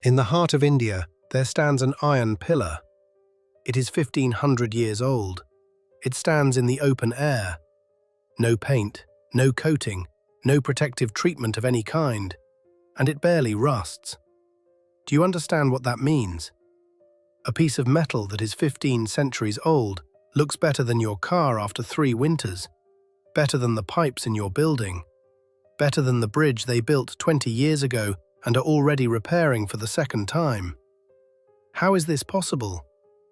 In the heart of India, there stands an iron pillar. It is 1500 years old. It stands in the open air. No paint, no coating, no protective treatment of any kind, and it barely rusts. Do you understand what that means? A piece of metal that is 15 centuries old looks better than your car after 3 winters, better than the pipes in your building, better than the bridge they built 20 years ago and are already repairing for the second time. How is this possible?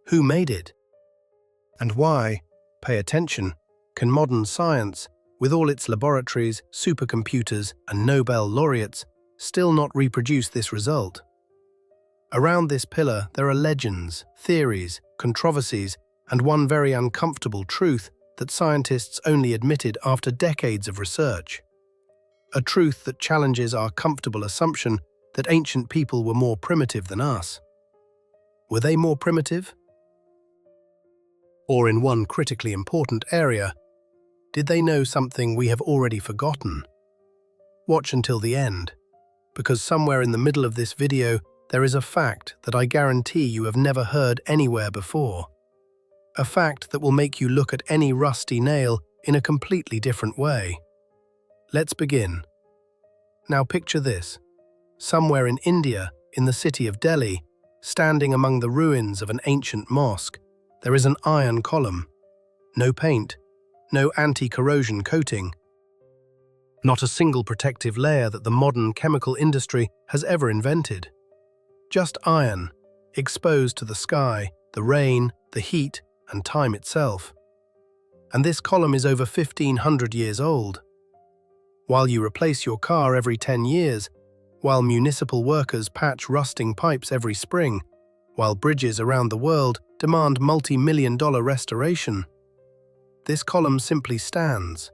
Who made it? And why, pay attention, can modern science, with all its laboratories, supercomputers, and Nobel laureates, still not reproduce this result? Around this pillar there are legends, theories, controversies, and one very uncomfortable truth that scientists only admitted after decades of research. A truth that challenges our comfortable assumption that ancient people were more primitive than us. Were they more primitive? Or in one critically important area, did they know something we have already forgotten? Watch until the end, because somewhere in the middle of this video there is a fact that I guarantee you have never heard anywhere before. A fact that will make you look at any rusty nail in a completely different way. Let's begin. Now picture this. Somewhere in India, in the city of Delhi, standing among the ruins of an ancient mosque, there is an iron column. No paint, no anti-corrosion coating. Not a single protective layer that the modern chemical industry has ever invented. Just iron, exposed to the sky, the rain, the heat, and time itself. And this column is over 1500 years old. While you replace your car every 10 years, while municipal workers patch rusting pipes every spring, while bridges around the world demand multi-million-dollar restoration, this column simply stands.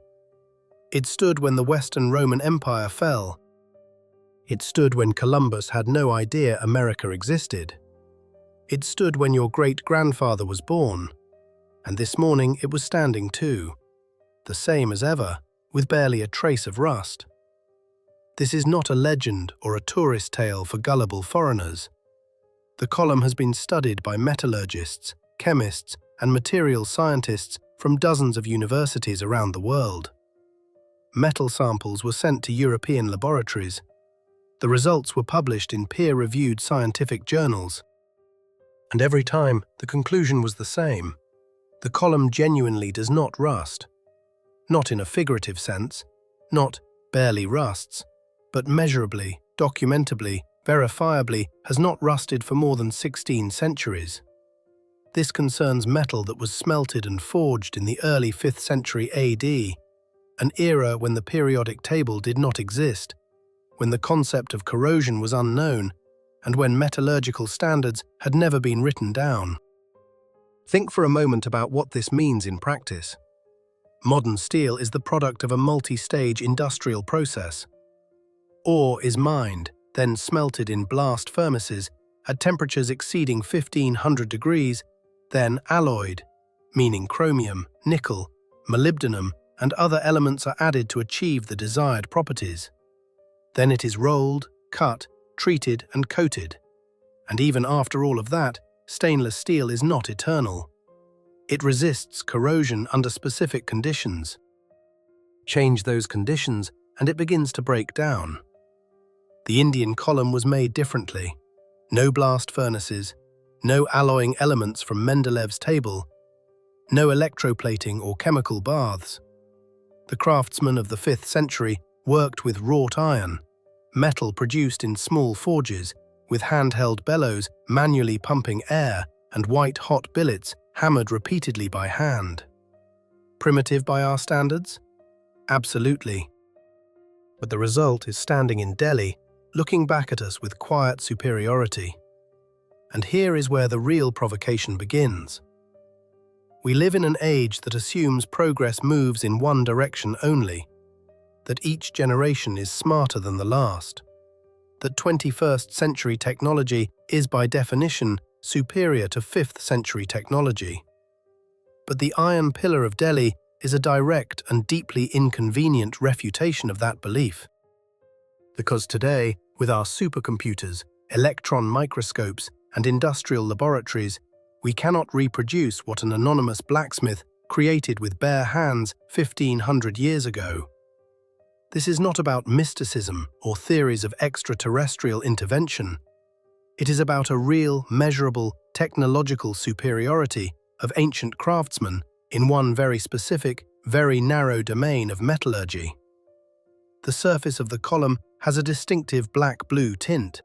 It stood when the Western Roman Empire fell. It stood when Columbus had no idea America existed. It stood when your great-grandfather was born. And this morning it was standing too, the same as ever, with barely a trace of rust. This is not a legend or a tourist tale for gullible foreigners. The column has been studied by metallurgists, chemists, and materials scientists from dozens of universities around the world. Metal samples were sent to European laboratories. The results were published in peer-reviewed scientific journals. And every time, the conclusion was the same. The column genuinely does not rust. Not in a figurative sense, not barely rusts, but measurably, documentably, verifiably has not rusted for more than 16 centuries. This concerns metal that was smelted and forged in the early 5th century AD, an era when the periodic table did not exist, when the concept of corrosion was unknown, and when metallurgical standards had never been written down. Think for a moment about what this means in practice. Modern steel is the product of a multi-stage industrial process. Ore is mined, then smelted in blast furnaces at temperatures exceeding 1500 degrees, then alloyed, meaning chromium, nickel, molybdenum, and other elements are added to achieve the desired properties. Then it is rolled, cut, treated, and coated. And even after all of that, stainless steel is not eternal. It resists corrosion under specific conditions. Change those conditions, and it begins to break down. The Indian column was made differently. No blast furnaces, no alloying elements from Mendelev's table, no electroplating or chemical baths. The craftsmen of the 5th century worked with wrought iron, metal produced in small forges, with handheld bellows manually pumping air and white-hot billets hammered repeatedly by hand. Primitive by our standards? Absolutely. But the result is standing in Delhi, looking back at us with quiet superiority. And here is where the real provocation begins. We live in an age that assumes progress moves in one direction only, that each generation is smarter than the last, that 21st century technology is by definition superior to 5th century technology. But the iron pillar of Delhi is a direct and deeply inconvenient refutation of that belief. Because today, with our supercomputers, electron microscopes, and industrial laboratories, we cannot reproduce what an anonymous blacksmith created with bare hands 1,500 years ago. This is not about mysticism or theories of extraterrestrial intervention. It is about a real, measurable, technological superiority of ancient craftsmen in one very specific, very narrow domain of metallurgy. The surface of the column has a distinctive black-blue tint.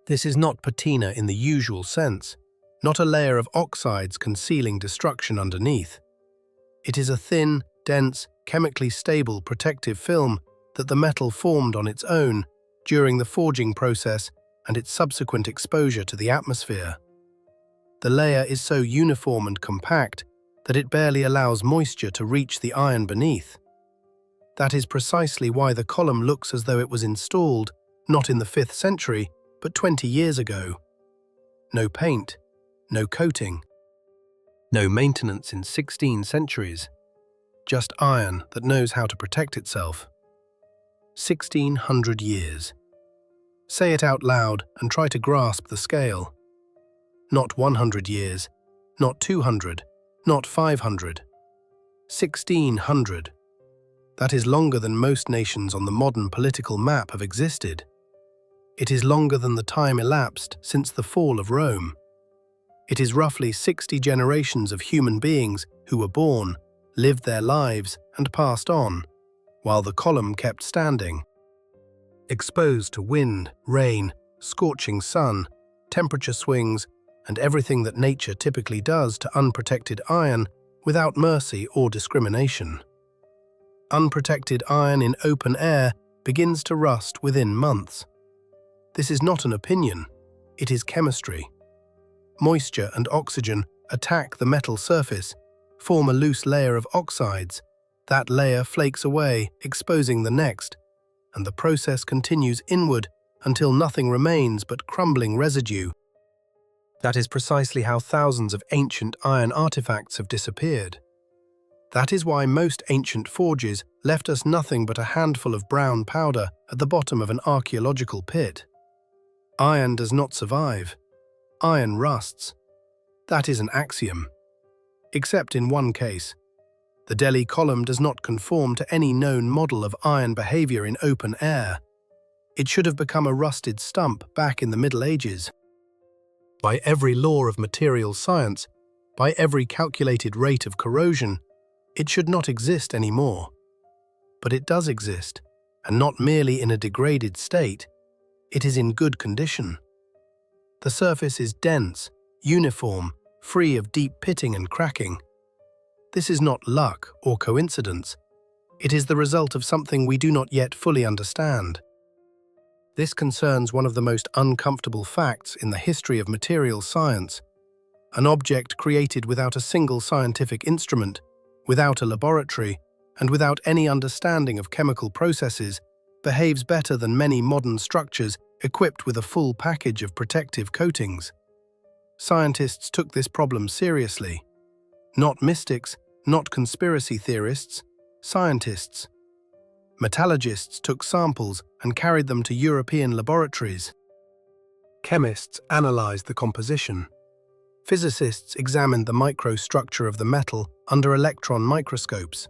This is not patina in the usual sense, not a layer of oxides concealing destruction underneath. It is a thin, dense, chemically stable protective film that the metal formed on its own during the forging process and its subsequent exposure to the atmosphere. The layer is so uniform and compact that it barely allows moisture to reach the iron beneath. That is precisely why the column looks as though it was installed, not in the 5th century, but 20 years ago. No paint, no coating, no maintenance in 16 centuries, just iron that knows how to protect itself. 1,600 years. Say it out loud and try to grasp the scale. Not 100 years, not 200, not 500. 1,600. That is longer than most nations on the modern political map have existed. It is longer than the time elapsed since the fall of Rome. It is roughly 60 generations of human beings who were born, lived their lives, and passed on, while the column kept standing. Exposed to wind, rain, scorching sun, temperature swings, and everything that nature typically does to unprotected iron without mercy or discrimination. Unprotected iron in open air begins to rust within months. This is not an opinion, it is chemistry. Moisture and oxygen attack the metal surface, form a loose layer of oxides. That layer flakes away, exposing the next, and the process continues inward until nothing remains but crumbling residue. That is precisely how thousands of ancient iron artifacts have disappeared. That is why most ancient forges left us nothing but a handful of brown powder at the bottom of an archaeological pit. Iron does not survive. Iron rusts. That is an axiom. Except in one case. The Delhi column does not conform to any known model of iron behavior in open air. It should have become a rusted stump back in the Middle Ages. By every law of material science, by every calculated rate of corrosion, it should not exist anymore. But it does exist, and not merely in a degraded state. It is in good condition. The surface is dense, uniform, free of deep pitting and cracking. This is not luck or coincidence. It is the result of something we do not yet fully understand. This concerns one of the most uncomfortable facts in the history of material science. An object created without a single scientific instrument, without a laboratory, and without any understanding of chemical processes, behaves better than many modern structures equipped with a full package of protective coatings. Scientists took this problem seriously. Not mystics, not conspiracy theorists, scientists. Metallurgists took samples and carried them to European laboratories. Chemists analyzed the composition. Physicists examined the microstructure of the metal under electron microscopes.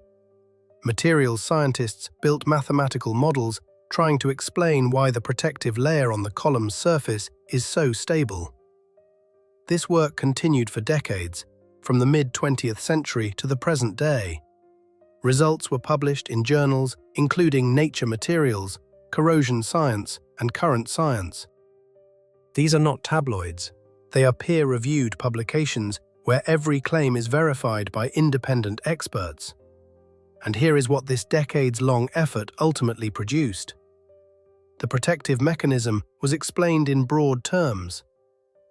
Materials scientists built mathematical models trying to explain why the protective layer on the column's surface is so stable. This work continued for decades, from the mid-20th century to the present day. Results were published in journals including Nature Materials, Corrosion Science, and Current Science. These are not tabloids. They are peer-reviewed publications where every claim is verified by independent experts. And here is what this decades-long effort ultimately produced. The protective mechanism was explained in broad terms.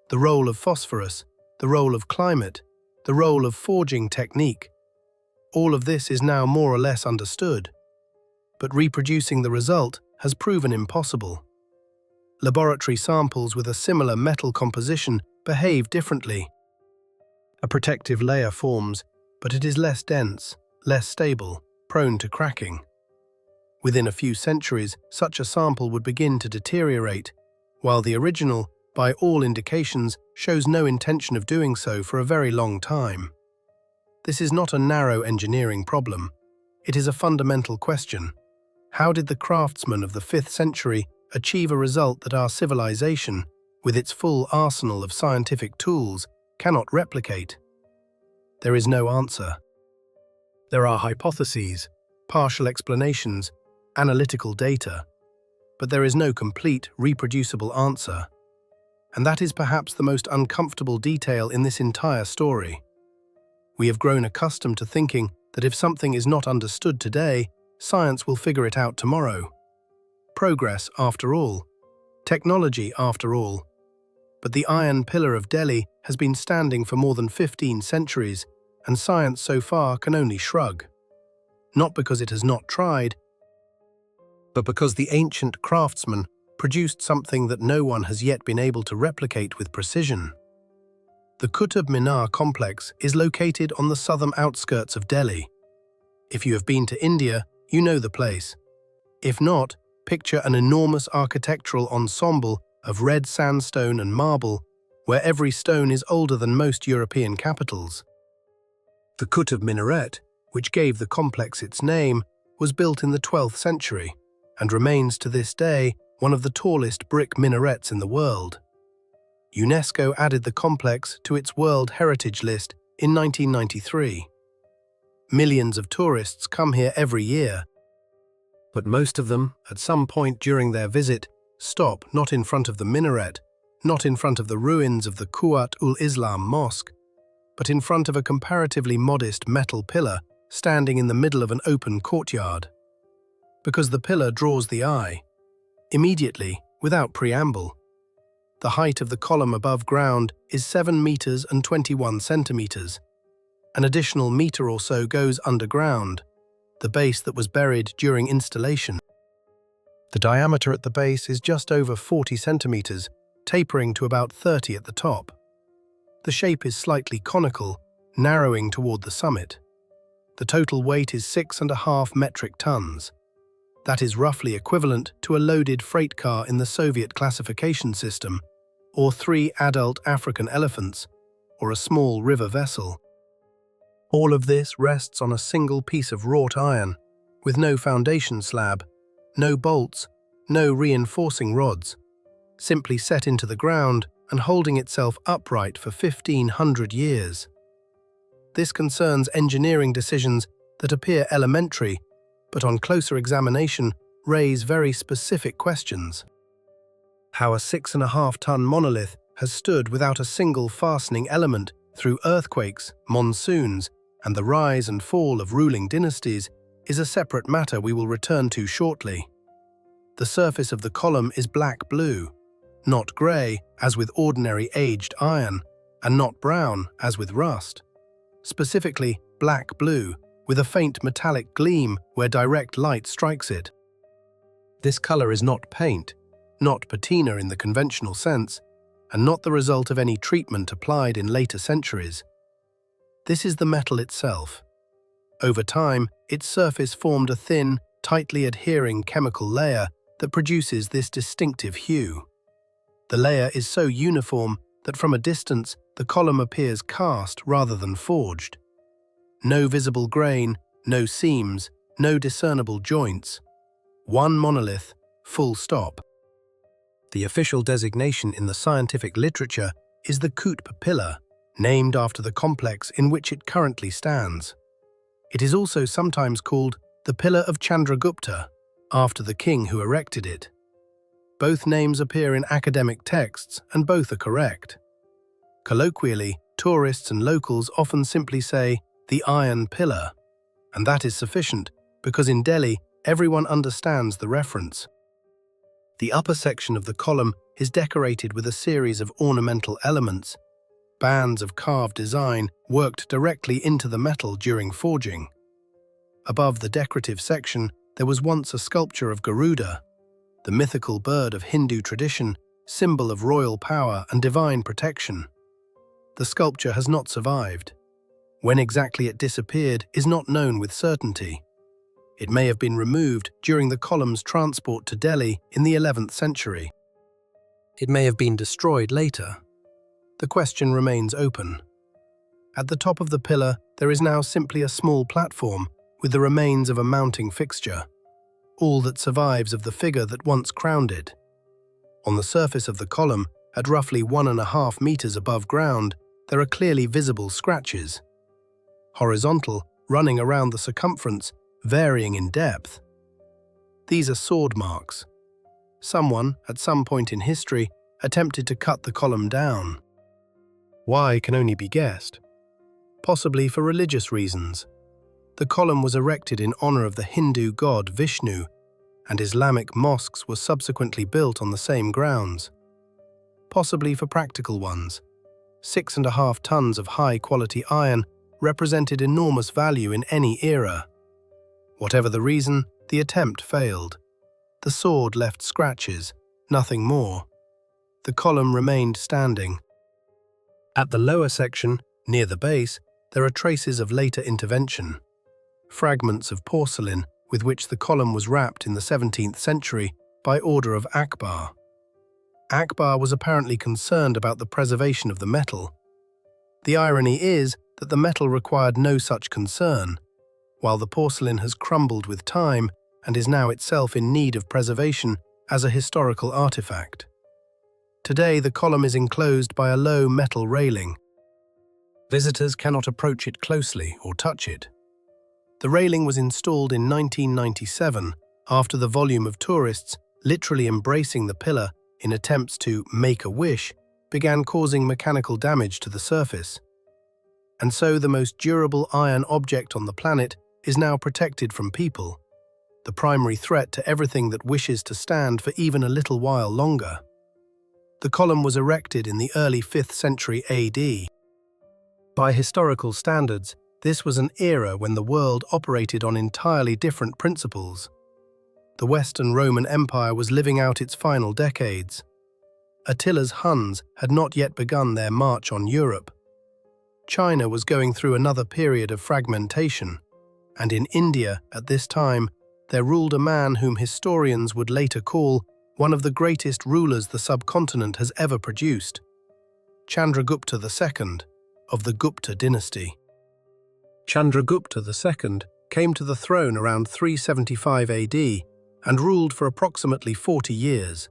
The role of phosphorus, the role of climate, the role of forging technique. All of this is now more or less understood. But reproducing the result has proven impossible. Laboratory samples with a similar metal composition behave differently. A protective layer forms, but it is less dense, less stable, prone to cracking. Within a few centuries, such a sample would begin to deteriorate, while the original, by all indications, shows no intention of doing so for a very long time. This is not a narrow engineering problem. It is a fundamental question. How did the craftsmen of the 5th century achieve a result that our civilization, with its full arsenal of scientific tools, cannot replicate? There is no answer. There are hypotheses, partial explanations, analytical data, but there is no complete, reproducible answer. And that is perhaps the most uncomfortable detail in this entire story. We have grown accustomed to thinking that if something is not understood today, science will figure it out tomorrow. Progress, after all. Technology, after all. But the iron pillar of Delhi has been standing for more than 15 centuries, and science so far can only shrug. Not because it has not tried, but because the ancient craftsman produced something that no one has yet been able to replicate with precision. The Qutb Minar complex is located on the southern outskirts of Delhi. If you have been to India, you know the place. If not, picture an enormous architectural ensemble of red sandstone and marble, where every stone is older than most European capitals. The Qutb Minaret, which gave the complex its name, was built in the 12th century and remains to this day one of the tallest brick minarets in the world. UNESCO added the complex to its World Heritage List in 1993. Millions of tourists come here every year, but most of them, at some point during their visit, stop not in front of the minaret, not in front of the ruins of the Quwwat-ul-Islam Mosque, but in front of a comparatively modest metal pillar standing in the middle of an open courtyard. Because the pillar draws the eye. Immediately, without preamble. The height of the column above ground is 7 meters and 21 centimeters. An additional meter or so goes underground, the base that was buried during installation. The diameter at the base is just over 40 centimeters, tapering to about 30 at the top. The shape is slightly conical, narrowing toward the summit. The total weight is 6.5 metric tons. That is roughly equivalent to a loaded freight car in the Soviet classification system, or 3 adult African elephants, or a small river vessel. All of this rests on a single piece of wrought iron, with no foundation slab, no bolts, no reinforcing rods, simply set into the ground and holding itself upright for 1,500 years. This concerns engineering decisions that appear elementary, but on closer examination raise very specific questions. How a 6.5-ton monolith has stood without a single fastening element through earthquakes, monsoons, and the rise and fall of ruling dynasties is a separate matter we will return to shortly. The surface of the column is black-blue, not grey as with ordinary aged iron, and not brown as with rust. Specifically, black-blue, with a faint metallic gleam where direct light strikes it. This color is not paint, not patina in the conventional sense, and not the result of any treatment applied in later centuries. This is the metal itself. Over time, its surface formed a thin, tightly adhering chemical layer that produces this distinctive hue. The layer is so uniform that from a distance the column appears cast rather than forged. No visible grain, no seams, no discernible joints. One monolith, full stop. The official designation in the scientific literature is the Qutb pillar, named after the complex in which it currently stands. It is also sometimes called the Pillar of Chandragupta, after the king who erected it. Both names appear in academic texts, and both are correct. Colloquially, tourists and locals often simply say, the Iron Pillar, and that is sufficient because in Delhi, everyone understands the reference. The upper section of the column is decorated with a series of ornamental elements, bands of carved design worked directly into the metal during forging. Above the decorative section, there was once a sculpture of Garuda, the mythical bird of Hindu tradition, symbol of royal power and divine protection. The sculpture has not survived. When exactly it disappeared is not known with certainty. It may have been removed during the column's transport to Delhi in the 11th century. It may have been destroyed later. The question remains open. At the top of the pillar, there is now simply a small platform with the remains of a mounting fixture, all that survives of the figure that once crowned it. On the surface of the column, at roughly 1.5 meters above ground, there are clearly visible scratches. Horizontal, running around the circumference, varying in depth. These are sword marks. Someone, at some point in history, attempted to cut the column down. Why can only be guessed. Possibly for religious reasons. The column was erected in honor of the Hindu god Vishnu, and Islamic mosques were subsequently built on the same grounds. Possibly for practical ones. 6.5 tons of high-quality iron represented enormous value in any era. Whatever the reason, the attempt failed. The sword left scratches, nothing more. The column remained standing. At the lower section, near the base, there are traces of later intervention. Fragments of porcelain with which the column was wrapped in the 17th century by order of Akbar. Akbar was apparently concerned about the preservation of the metal. The irony is that the metal required no such concern, while the porcelain has crumbled with time and is now itself in need of preservation as a historical artifact. Today, the column is enclosed by a low metal railing. Visitors cannot approach it closely or touch it. The railing was installed in 1997 after the volume of tourists literally embracing the pillar in attempts to make a wish began causing mechanical damage to the surface. And so the most durable iron object on the planet is now protected from people, the primary threat to everything that wishes to stand for even a little while longer. The column was erected in the early 5th century AD. By historical standards, this was an era when the world operated on entirely different principles. The Western Roman Empire was living out its final decades. Attila's Huns had not yet begun their march on Europe. China was going through another period of fragmentation, and in India, at this time, there ruled a man whom historians would later call one of the greatest rulers the subcontinent has ever produced, Chandragupta II, of the Gupta dynasty. Chandragupta II came to the throne around 375 AD and ruled for approximately 40 years.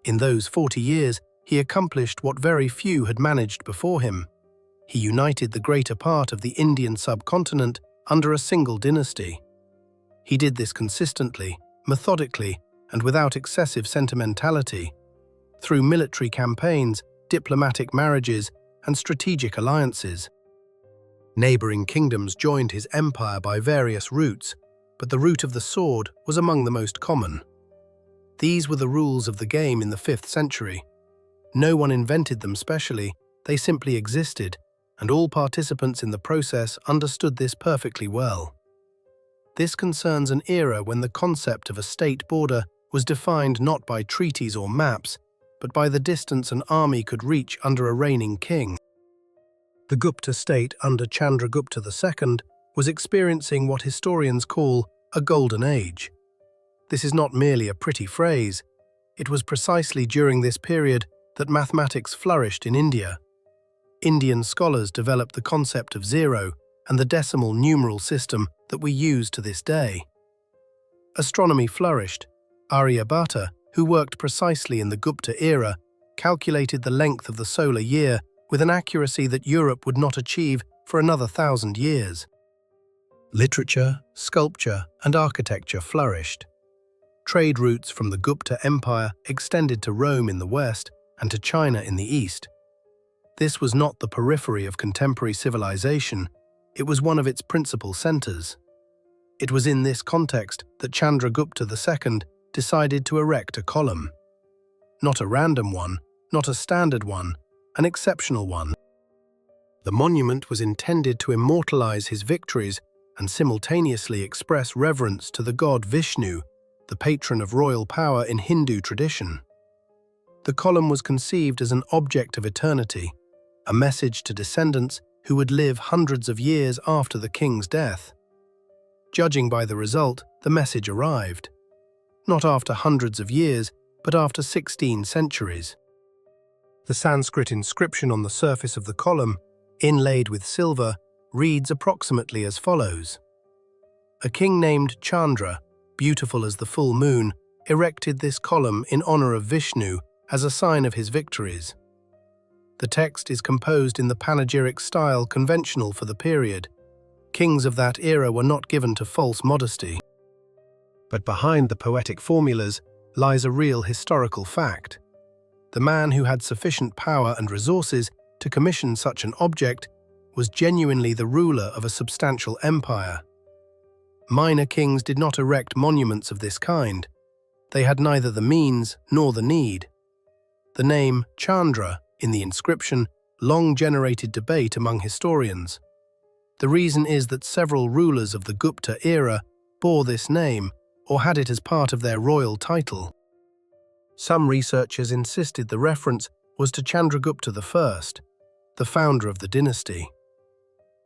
In those 40 years, he accomplished what very few had managed before him. He united the greater part of the Indian subcontinent under a single dynasty. He did this consistently, methodically, and without excessive sentimentality, through military campaigns, diplomatic marriages, and strategic alliances. Neighboring kingdoms joined his empire by various routes, but the route of the sword was among the most common. These were the rules of the game in the 5th century. No one invented them specially, they simply existed, and all participants in the process understood this perfectly well. This concerns an era when the concept of a state border was defined not by treaties or maps, but by the distance an army could reach under a reigning king. The Gupta state under Chandragupta II was experiencing what historians call a golden age. This is not merely a pretty phrase. It was precisely during this period that mathematics flourished in India. Indian scholars developed the concept of zero and the decimal numeral system that we use to this day. Astronomy flourished. Aryabhata, who worked precisely in the Gupta era, calculated the length of the solar year with an accuracy that Europe would not achieve for another 1,000 years. Literature, sculpture, and architecture flourished. Trade routes from the Gupta Empire extended to Rome in the west and to China in the east. This was not the periphery of contemporary civilization, it was one of its principal centers. It was in this context that Chandragupta II decided to erect a column. Not a random one, not a standard one, an exceptional one. The monument was intended to immortalize his victories and simultaneously express reverence to the god Vishnu, the patron of royal power in Hindu tradition. The column was conceived as an object of eternity, a message to descendants who would live hundreds of years after the king's death. Judging by the result, the message arrived. Not after hundreds of years, but after 16 centuries. The Sanskrit inscription on the surface of the column, inlaid with silver, reads approximately as follows. A king named Chandra, beautiful as the full moon, erected this column in honor of Vishnu as a sign of his victories. The text is composed in the panegyric style conventional for the period. Kings of that era were not given to false modesty. But behind the poetic formulas lies a real historical fact. The man who had sufficient power and resources to commission such an object was genuinely the ruler of a substantial empire. Minor kings did not erect monuments of this kind. They had neither the means nor the need. The name Chandra in the inscription long generated debate among historians. The reason is that several rulers of the Gupta era bore this name or had it as part of their royal title. Some researchers insisted the reference was to Chandragupta I, the founder of the dynasty.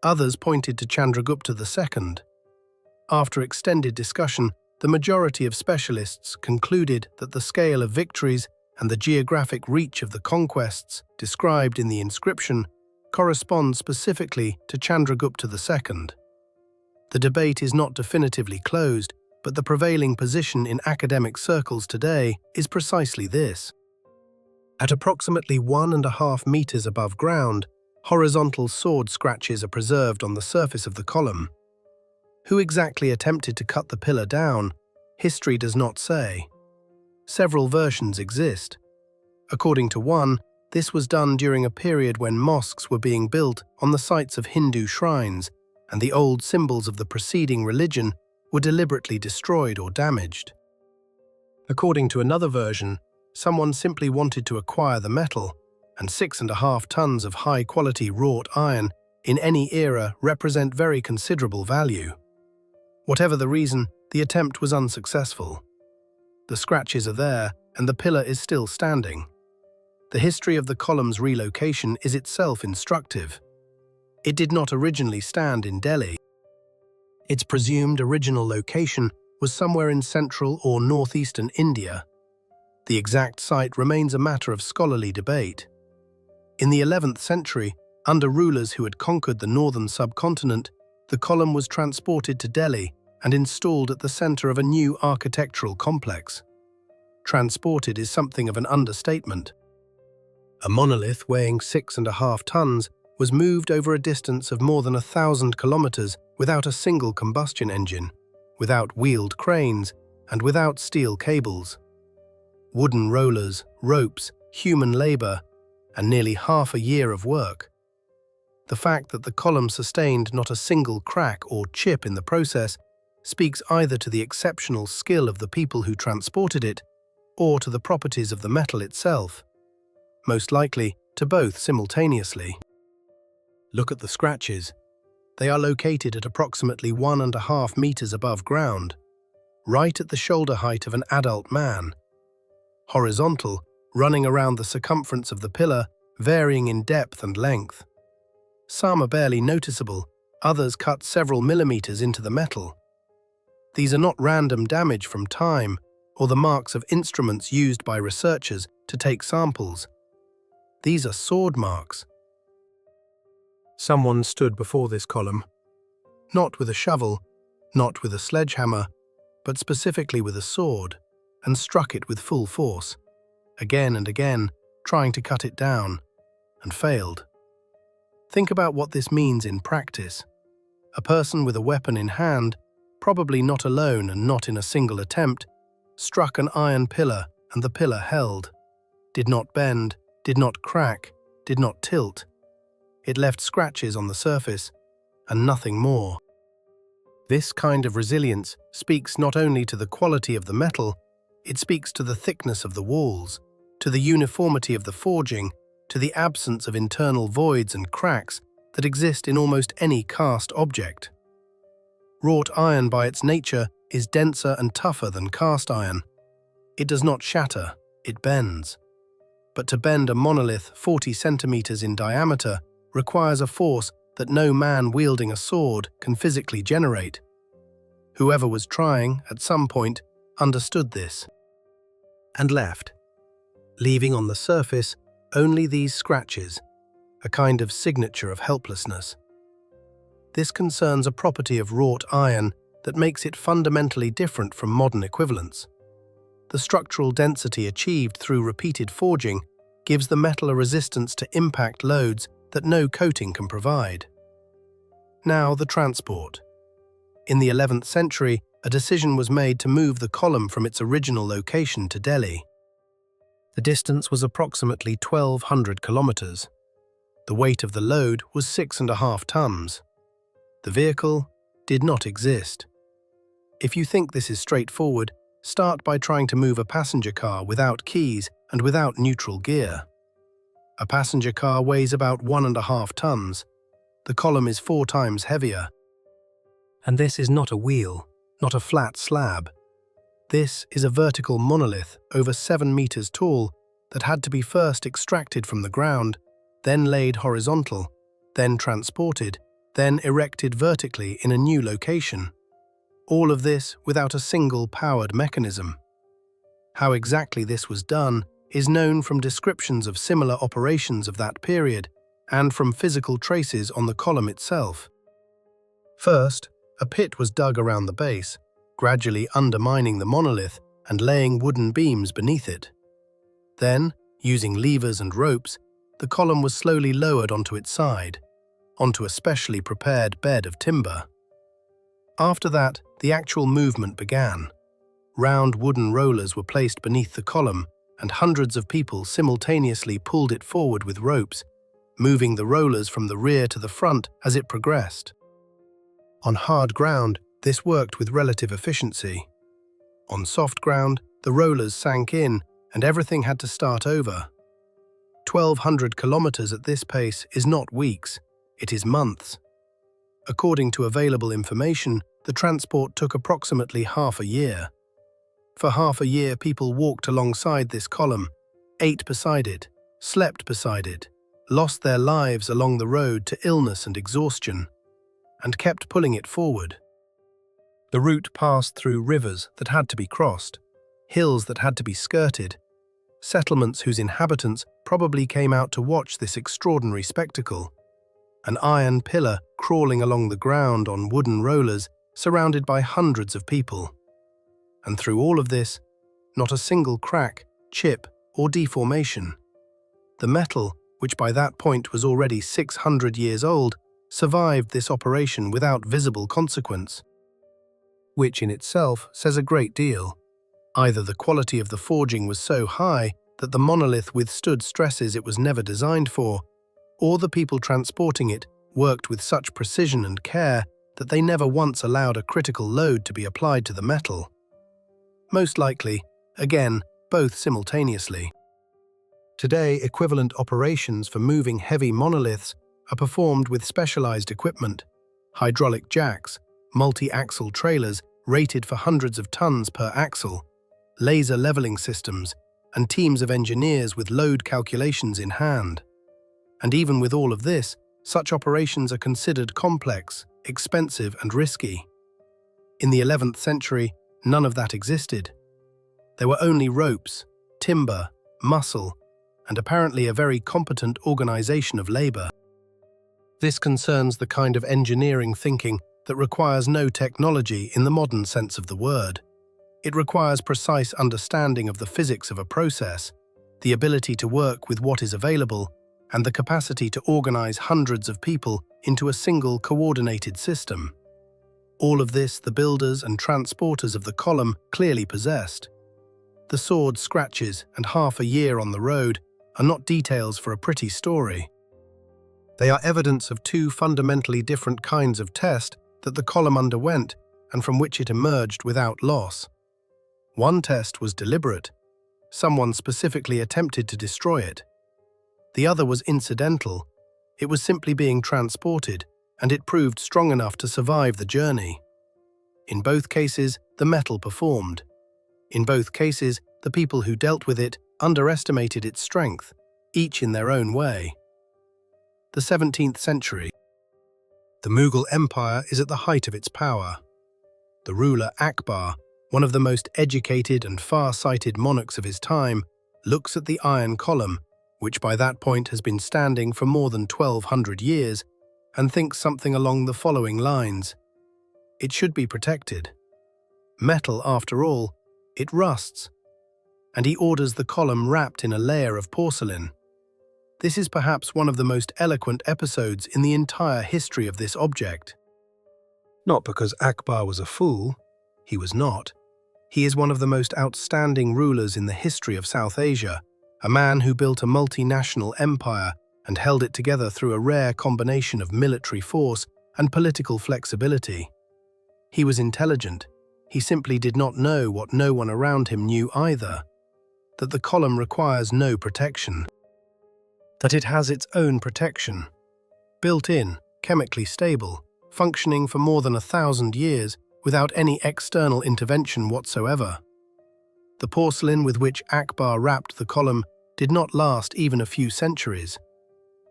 Others pointed to Chandragupta II. After extended discussion, the majority of specialists concluded that the scale of victories and the geographic reach of the conquests described in the inscription correspond specifically to Chandragupta II. The debate is not definitively closed, but the prevailing position in academic circles today is precisely this. At approximately 1.5 meters above ground, horizontal sword scratches are preserved on the surface of the column. Who exactly attempted to cut the pillar down? History does not say. Several versions exist. According to one, this was done during a period when mosques were being built on the sites of Hindu shrines, and the old symbols of the preceding religion were deliberately destroyed or damaged. According to another version, someone simply wanted to acquire the metal, and 6.5 tons of high-quality wrought iron in any era represent very considerable value. Whatever the reason, the attempt was unsuccessful. The scratches are there, and the pillar is still standing. The history of the column's relocation is itself instructive. It did not originally stand in Delhi. Its presumed original location was somewhere in central or northeastern India. The exact site remains a matter of scholarly debate. In the 11th century, under rulers who had conquered the northern subcontinent, the column was transported to Delhi and installed at the center of a new architectural complex. Transported is something of an understatement. A monolith weighing 6.5 tons was moved over a distance of more than 1,000 kilometers without a single combustion engine, without wheeled cranes, and without steel cables. Wooden rollers, ropes, human labor, and nearly half a year of work. The fact that the column sustained not a single crack or chip in the process speaks either to the exceptional skill of the people who transported it or to the properties of the metal itself. Most likely, to both simultaneously. Look at the scratches. They are located at approximately 1.5 meters above ground, right at the shoulder height of an adult man. Horizontal, running around the circumference of the pillar, varying in depth and length. Some are barely noticeable, others cut several millimeters into the metal. These are not random damage from time or the marks of instruments used by researchers to take samples. These are sword marks. Someone stood before this column, not with a shovel, not with a sledgehammer, but specifically with a sword, and struck it with full force, again and again, trying to cut it down, and failed. Think about what this means in practice. A person with a weapon in hand, probably not alone and not in a single attempt, struck an iron pillar and the pillar held, did not bend, did not crack, did not tilt. It left scratches on the surface, and nothing more. This kind of resilience speaks not only to the quality of the metal, it speaks to the thickness of the walls, to the uniformity of the forging, to the absence of internal voids and cracks that exist in almost any cast object. Wrought iron by its nature is denser and tougher than cast iron. It does not shatter, it bends. But to bend a monolith 40 centimeters in diameter requires a force that no man wielding a sword can physically generate. Whoever was trying, at some point, understood this. and left, leaving on the surface only these scratches, a kind of signature of helplessness. This concerns a property of wrought iron that makes it fundamentally different from modern equivalents. The structural density achieved through repeated forging gives the metal a resistance to impact loads that no coating can provide. Now, the transport. In the 11th century, a decision was made to move the column from its original location to Delhi. The distance was approximately 1,200 kilometers. The weight of the load was 6.5 tons. The vehicle did not exist. If you think this is straightforward, start by trying to move a passenger car without keys and without neutral gear. A passenger car weighs about 1.5 tons. The column is 4 times heavier. And this is not a wheel, not a flat slab. This is a vertical monolith over 7 meters tall that had to be first extracted from the ground, then laid horizontal, then transported, then erected vertically in a new location. All of this without a single powered mechanism. How exactly this was done is known from descriptions of similar operations of that period and from physical traces on the column itself. First, a pit was dug around the base, gradually undermining the monolith and laying wooden beams beneath it. Then, using levers and ropes, the column was slowly lowered onto its side, onto a specially prepared bed of timber. After that, the actual movement began. Round wooden rollers were placed beneath the column, and hundreds of people simultaneously pulled it forward with ropes, moving the rollers from the rear to the front as it progressed. On hard ground, this worked with relative efficiency. On soft ground, the rollers sank in, and everything had to start over. 1,200 kilometers at this pace is not weeks, it is months. According to available information, the transport took approximately half a year. For half a year, people walked alongside this column, ate beside it, slept beside it, lost their lives along the road to illness and exhaustion, and kept pulling it forward. The route passed through rivers that had to be crossed, hills that had to be skirted, settlements whose inhabitants probably came out to watch this extraordinary spectacle. An iron pillar crawling along the ground on wooden rollers, surrounded by hundreds of people. And through all of this, not a single crack, chip, or deformation. The metal, which by that point was already 600 years old, survived this operation without visible consequence. Which in itself says a great deal. Either the quality of the forging was so high that the monolith withstood stresses it was never designed for, or the people transporting it worked with such precision and care that they never once allowed a critical load to be applied to the metal. Most likely, again, both simultaneously. Today, equivalent operations for moving heavy monoliths are performed with specialized equipment, hydraulic jacks, multi-axle trailers rated for hundreds of tons per axle, laser leveling systems, and teams of engineers with load calculations in hand. And even with all of this, such operations are considered complex, expensive, and risky. In the 11th century, none of that existed. There were only ropes, timber, muscle, and apparently a very competent organization of labor. This concerns the kind of engineering thinking that requires no technology in the modern sense of the word. It requires precise understanding of the physics of a process, the ability to work with what is available, and the capacity to organize hundreds of people into a single coordinated system. All of this the builders and transporters of the column clearly possessed. The sword scratches and half a year on the road are not details for a pretty story. They are evidence of two fundamentally different kinds of test that the column underwent and from which it emerged without loss. One test was deliberate. Someone specifically attempted to destroy it. The other was incidental. It was simply being transported, and it proved strong enough to survive the journey. In both cases, the metal performed. In both cases, the people who dealt with it underestimated its strength, each in their own way. The 17th century. The Mughal Empire is at the height of its power. The ruler Akbar, one of the most educated and far-sighted monarchs of his time, looks at the iron column, which by that point has been standing for more than 1,200 years, and thinks something along the following lines. It should be protected. Metal, after all, it rusts. And he orders the column wrapped in a layer of porcelain. This is perhaps one of the most eloquent episodes in the entire history of this object. Not because Akbar was a fool, he was not. He is one of the most outstanding rulers in the history of South Asia, a man who built a multinational empire and held it together through a rare combination of military force and political flexibility. He was intelligent. He simply did not know what no one around him knew either, that the column requires no protection, that it has its own protection, built-in, chemically stable, functioning for more than 1,000 years without any external intervention whatsoever. The porcelain with which Akbar wrapped the column did not last even a few centuries.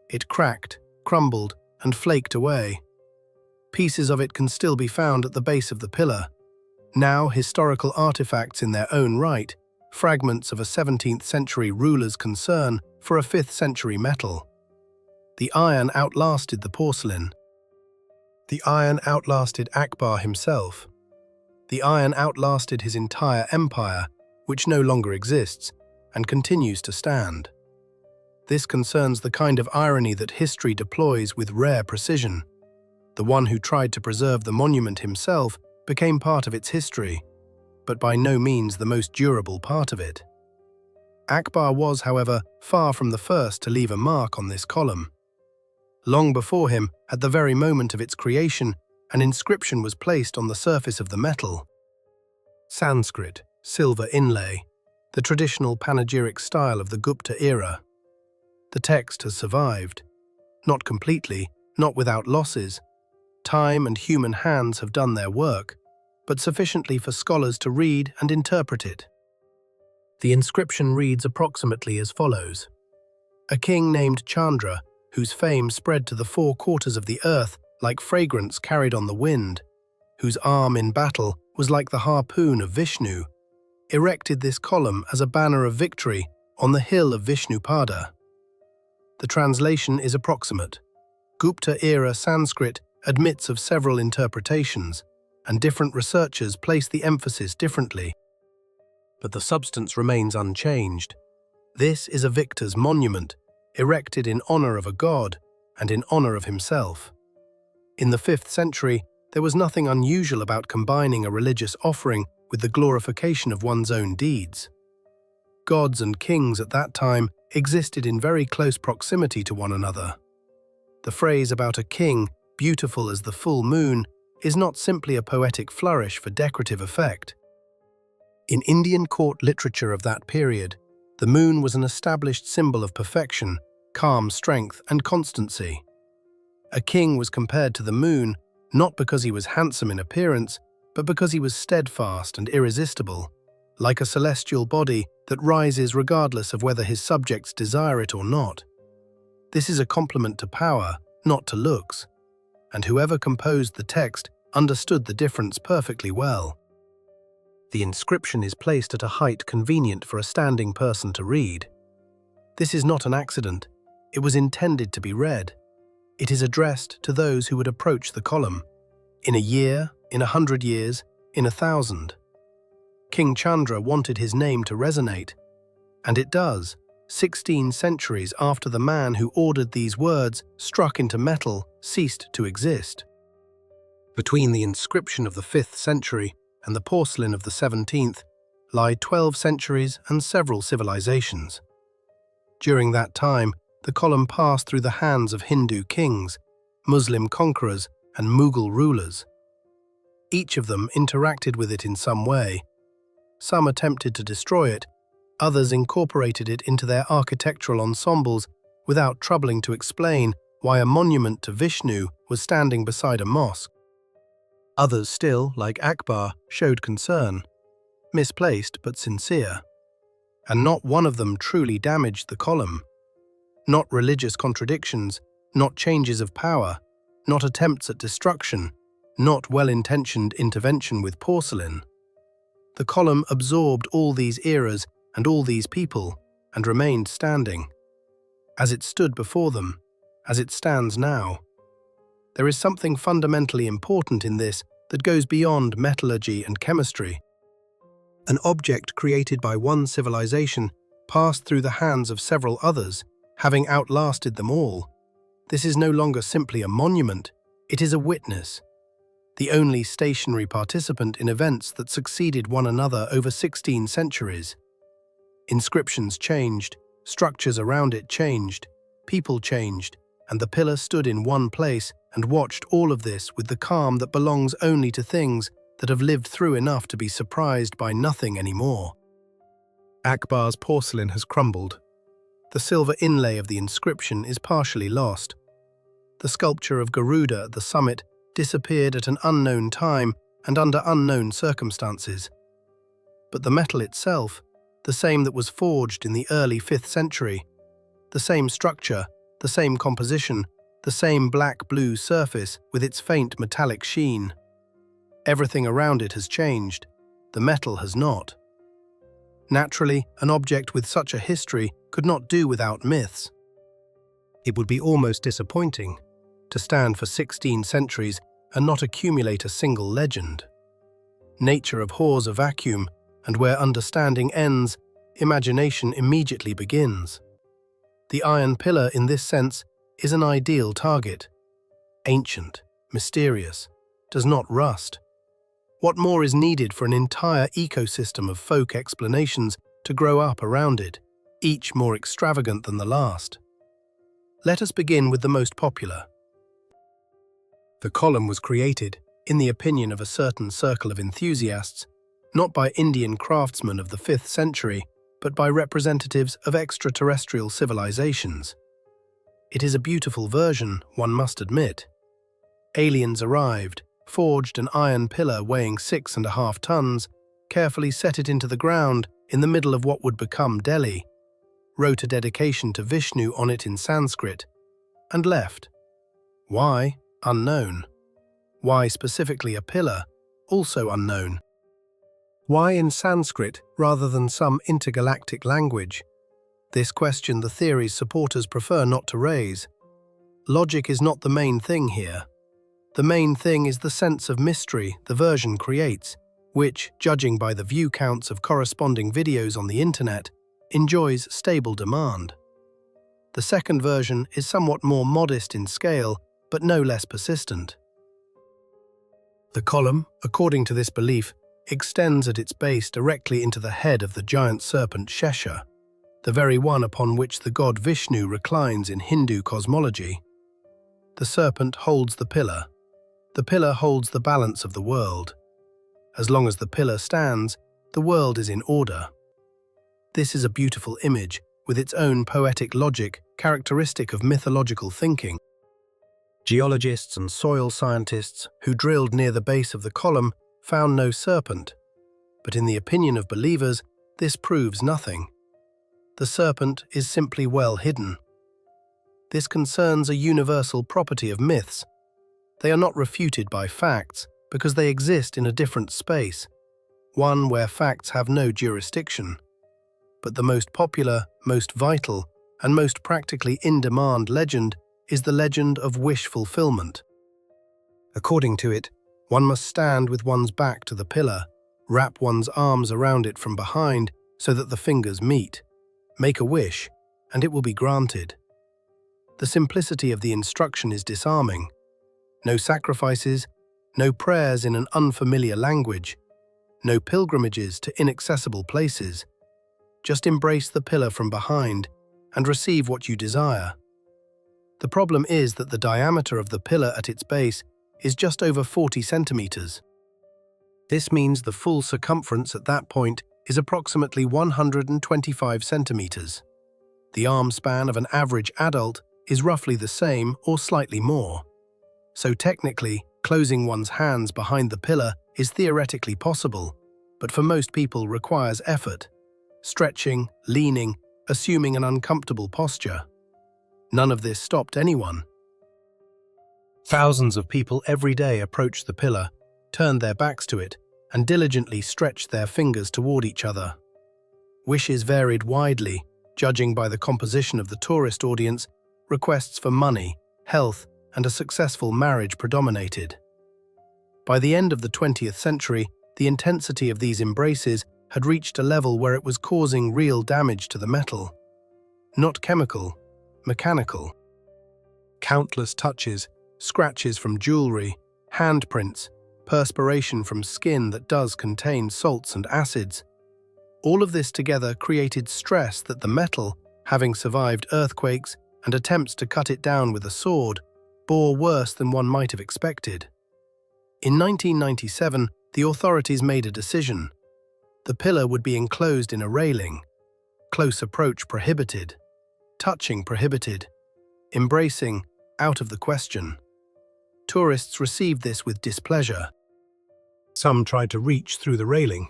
It cracked, crumbled, and flaked away. Pieces of it can still be found at the base of the pillar, now historical artifacts in their own right, fragments of a 17th century ruler's concern for a 5th century metal. The iron outlasted the porcelain. The iron outlasted Akbar himself. The iron outlasted his entire empire, which no longer exists, and continues to stand. This concerns the kind of irony that history deploys with rare precision. The one who tried to preserve the monument himself became part of its history, but by no means the most durable part of it. Akbar was, however, far from the first to leave a mark on this column. Long before him, at the very moment of its creation, an inscription was placed on the surface of the metal. Sanskrit, silver inlay, the traditional panegyric style of the Gupta era. The text has survived. Not completely, not without losses. Time and human hands have done their work, but sufficiently for scholars to read and interpret it. The inscription reads approximately as follows. A king named Chandra, whose fame spread to the 4 quarters of the earth like fragrance carried on the wind, whose arm in battle was like the harpoon of Vishnu, erected this column as a banner of victory on the hill of Vishnupada. The translation is approximate. Gupta-era Sanskrit admits of several interpretations, and different researchers place the emphasis differently. But the substance remains unchanged. This is a victor's monument, erected in honor of a god and in honor of himself. In the 5th century, there was nothing unusual about combining a religious offering with the glorification of one's own deeds. Gods and kings at that time existed in very close proximity to one another. The phrase about a king, beautiful as the full moon, is not simply a poetic flourish for decorative effect. In Indian court literature of that period, the moon was an established symbol of perfection, calm strength, and constancy. A king was compared to the moon not because he was handsome in appearance, but because he was steadfast and irresistible, like a celestial body that rises regardless of whether his subjects desire it or not. This is a compliment to power, not to looks, and whoever composed the text understood the difference perfectly well. The inscription is placed at a height convenient for a standing person to read. This is not an accident. It was intended to be read. It is addressed to those who would approach the column, in a year, in 100 years, in 1,000. King Chandra wanted his name to resonate, and it does, 16 centuries after the man who ordered these words, struck into metal, ceased to exist. Between the inscription of the 5th century and the porcelain of the 17th lie 12 centuries and several civilizations. During that time, the column passed through the hands of Hindu kings, Muslim conquerors, and Mughal rulers. Each of them interacted with it in some way. Some attempted to destroy it, others incorporated it into their architectural ensembles without troubling to explain why a monument to Vishnu was standing beside a mosque. Others still, like Akbar, showed concern, misplaced but sincere. And not one of them truly damaged the column. Not religious contradictions, not changes of power, not attempts at destruction, not well-intentioned intervention with porcelain. The column absorbed all these eras and all these people and remained standing. As it stood before them, as it stands now. There is something fundamentally important in this that goes beyond metallurgy and chemistry. An object created by one civilization passed through the hands of several others, having outlasted them all. This is no longer simply a monument, it is a witness. The only stationary participant in events that succeeded one another over 16 centuries. Inscriptions changed, structures around it changed, people changed, and the pillar stood in one place and watched all of this with the calm that belongs only to things that have lived through enough to be surprised by nothing anymore. Akbar's porcelain has crumbled. The silver inlay of the inscription is partially lost. The sculpture of Garuda at the summit disappeared at an unknown time and under unknown circumstances. But the metal itself, the same that was forged in the early 5th century, the same structure, the same composition, the same black-blue surface with its faint metallic sheen. Everything around it has changed, the metal has not. Naturally, an object with such a history could not do without myths. It would be almost disappointing to stand for 16 centuries and not accumulate a single legend. Nature abhors a vacuum, and where understanding ends, imagination immediately begins. The iron pillar, in this sense, is an ideal target. Ancient, mysterious, does not rust. What more is needed for an entire ecosystem of folk explanations to grow up around it, each more extravagant than the last? Let us begin with the most popular. The column was created, in the opinion of a certain circle of enthusiasts, not by Indian craftsmen of the 5th century, but by representatives of extraterrestrial civilizations. It is a beautiful version, one must admit. Aliens arrived, forged an iron pillar weighing 6.5 tons, carefully set it into the ground in the middle of what would become Delhi, wrote a dedication to Vishnu on it in Sanskrit, and left. Why? Unknown. Why specifically a pillar? Also unknown. Why in Sanskrit rather than some intergalactic language? This question the theory's supporters prefer not to raise. Logic is not the main thing here. The main thing is the sense of mystery the version creates, which, judging by the view counts of corresponding videos on the internet, enjoys stable demand. The second version is somewhat more modest in scale, but no less persistent. The column, according to this belief, extends at its base directly into the head of the giant serpent Shesha, the very one upon which the god Vishnu reclines in Hindu cosmology. The serpent holds the pillar. The pillar holds the balance of the world. As long as the pillar stands, the world is in order. This is a beautiful image, with its own poetic logic, characteristic of mythological thinking. Geologists and soil scientists who drilled near the base of the column found no serpent, but in the opinion of believers, this proves nothing. The serpent is simply well hidden. This concerns a universal property of myths. They are not refuted by facts because they exist in a different space, one where facts have no jurisdiction. But the most popular, most vital, and most practically in-demand legend is the legend of wish fulfillment. According to it, one must stand with one's back to the pillar, wrap one's arms around it from behind so that the fingers meet, make a wish, and it will be granted. The simplicity of the instruction is disarming. No sacrifices, no prayers in an unfamiliar language, no pilgrimages to inaccessible places. Just embrace the pillar from behind and receive what you desire. The problem is that the diameter of the pillar at its base is just over 40 centimeters. This means the full circumference at that point is approximately 125 centimeters. The arm span of an average adult is roughly the same or slightly more. So technically, closing one's hands behind the pillar is theoretically possible, but for most people requires effort, stretching, leaning, assuming an uncomfortable posture. None of this stopped anyone. Thousands of people every day approached the pillar, turned their backs to it, and diligently stretched their fingers toward each other. Wishes varied widely, judging by the composition of the tourist audience. Requests for money, health, and a successful marriage predominated. By the end of the 20th century, the intensity of these embraces had reached a level where it was causing real damage to the metal. Not chemical, mechanical. Countless touches, scratches from jewelry, handprints, perspiration from skin that does contain salts and acids. All of this together created stress that the metal, having survived earthquakes and attempts to cut it down with a sword, bore worse than one might have expected. In 1997, the authorities made a decision. The pillar would be enclosed in a railing. Close approach prohibited. Touching prohibited. Embracing out of the question. Tourists received this with displeasure. Some tried to reach through the railing.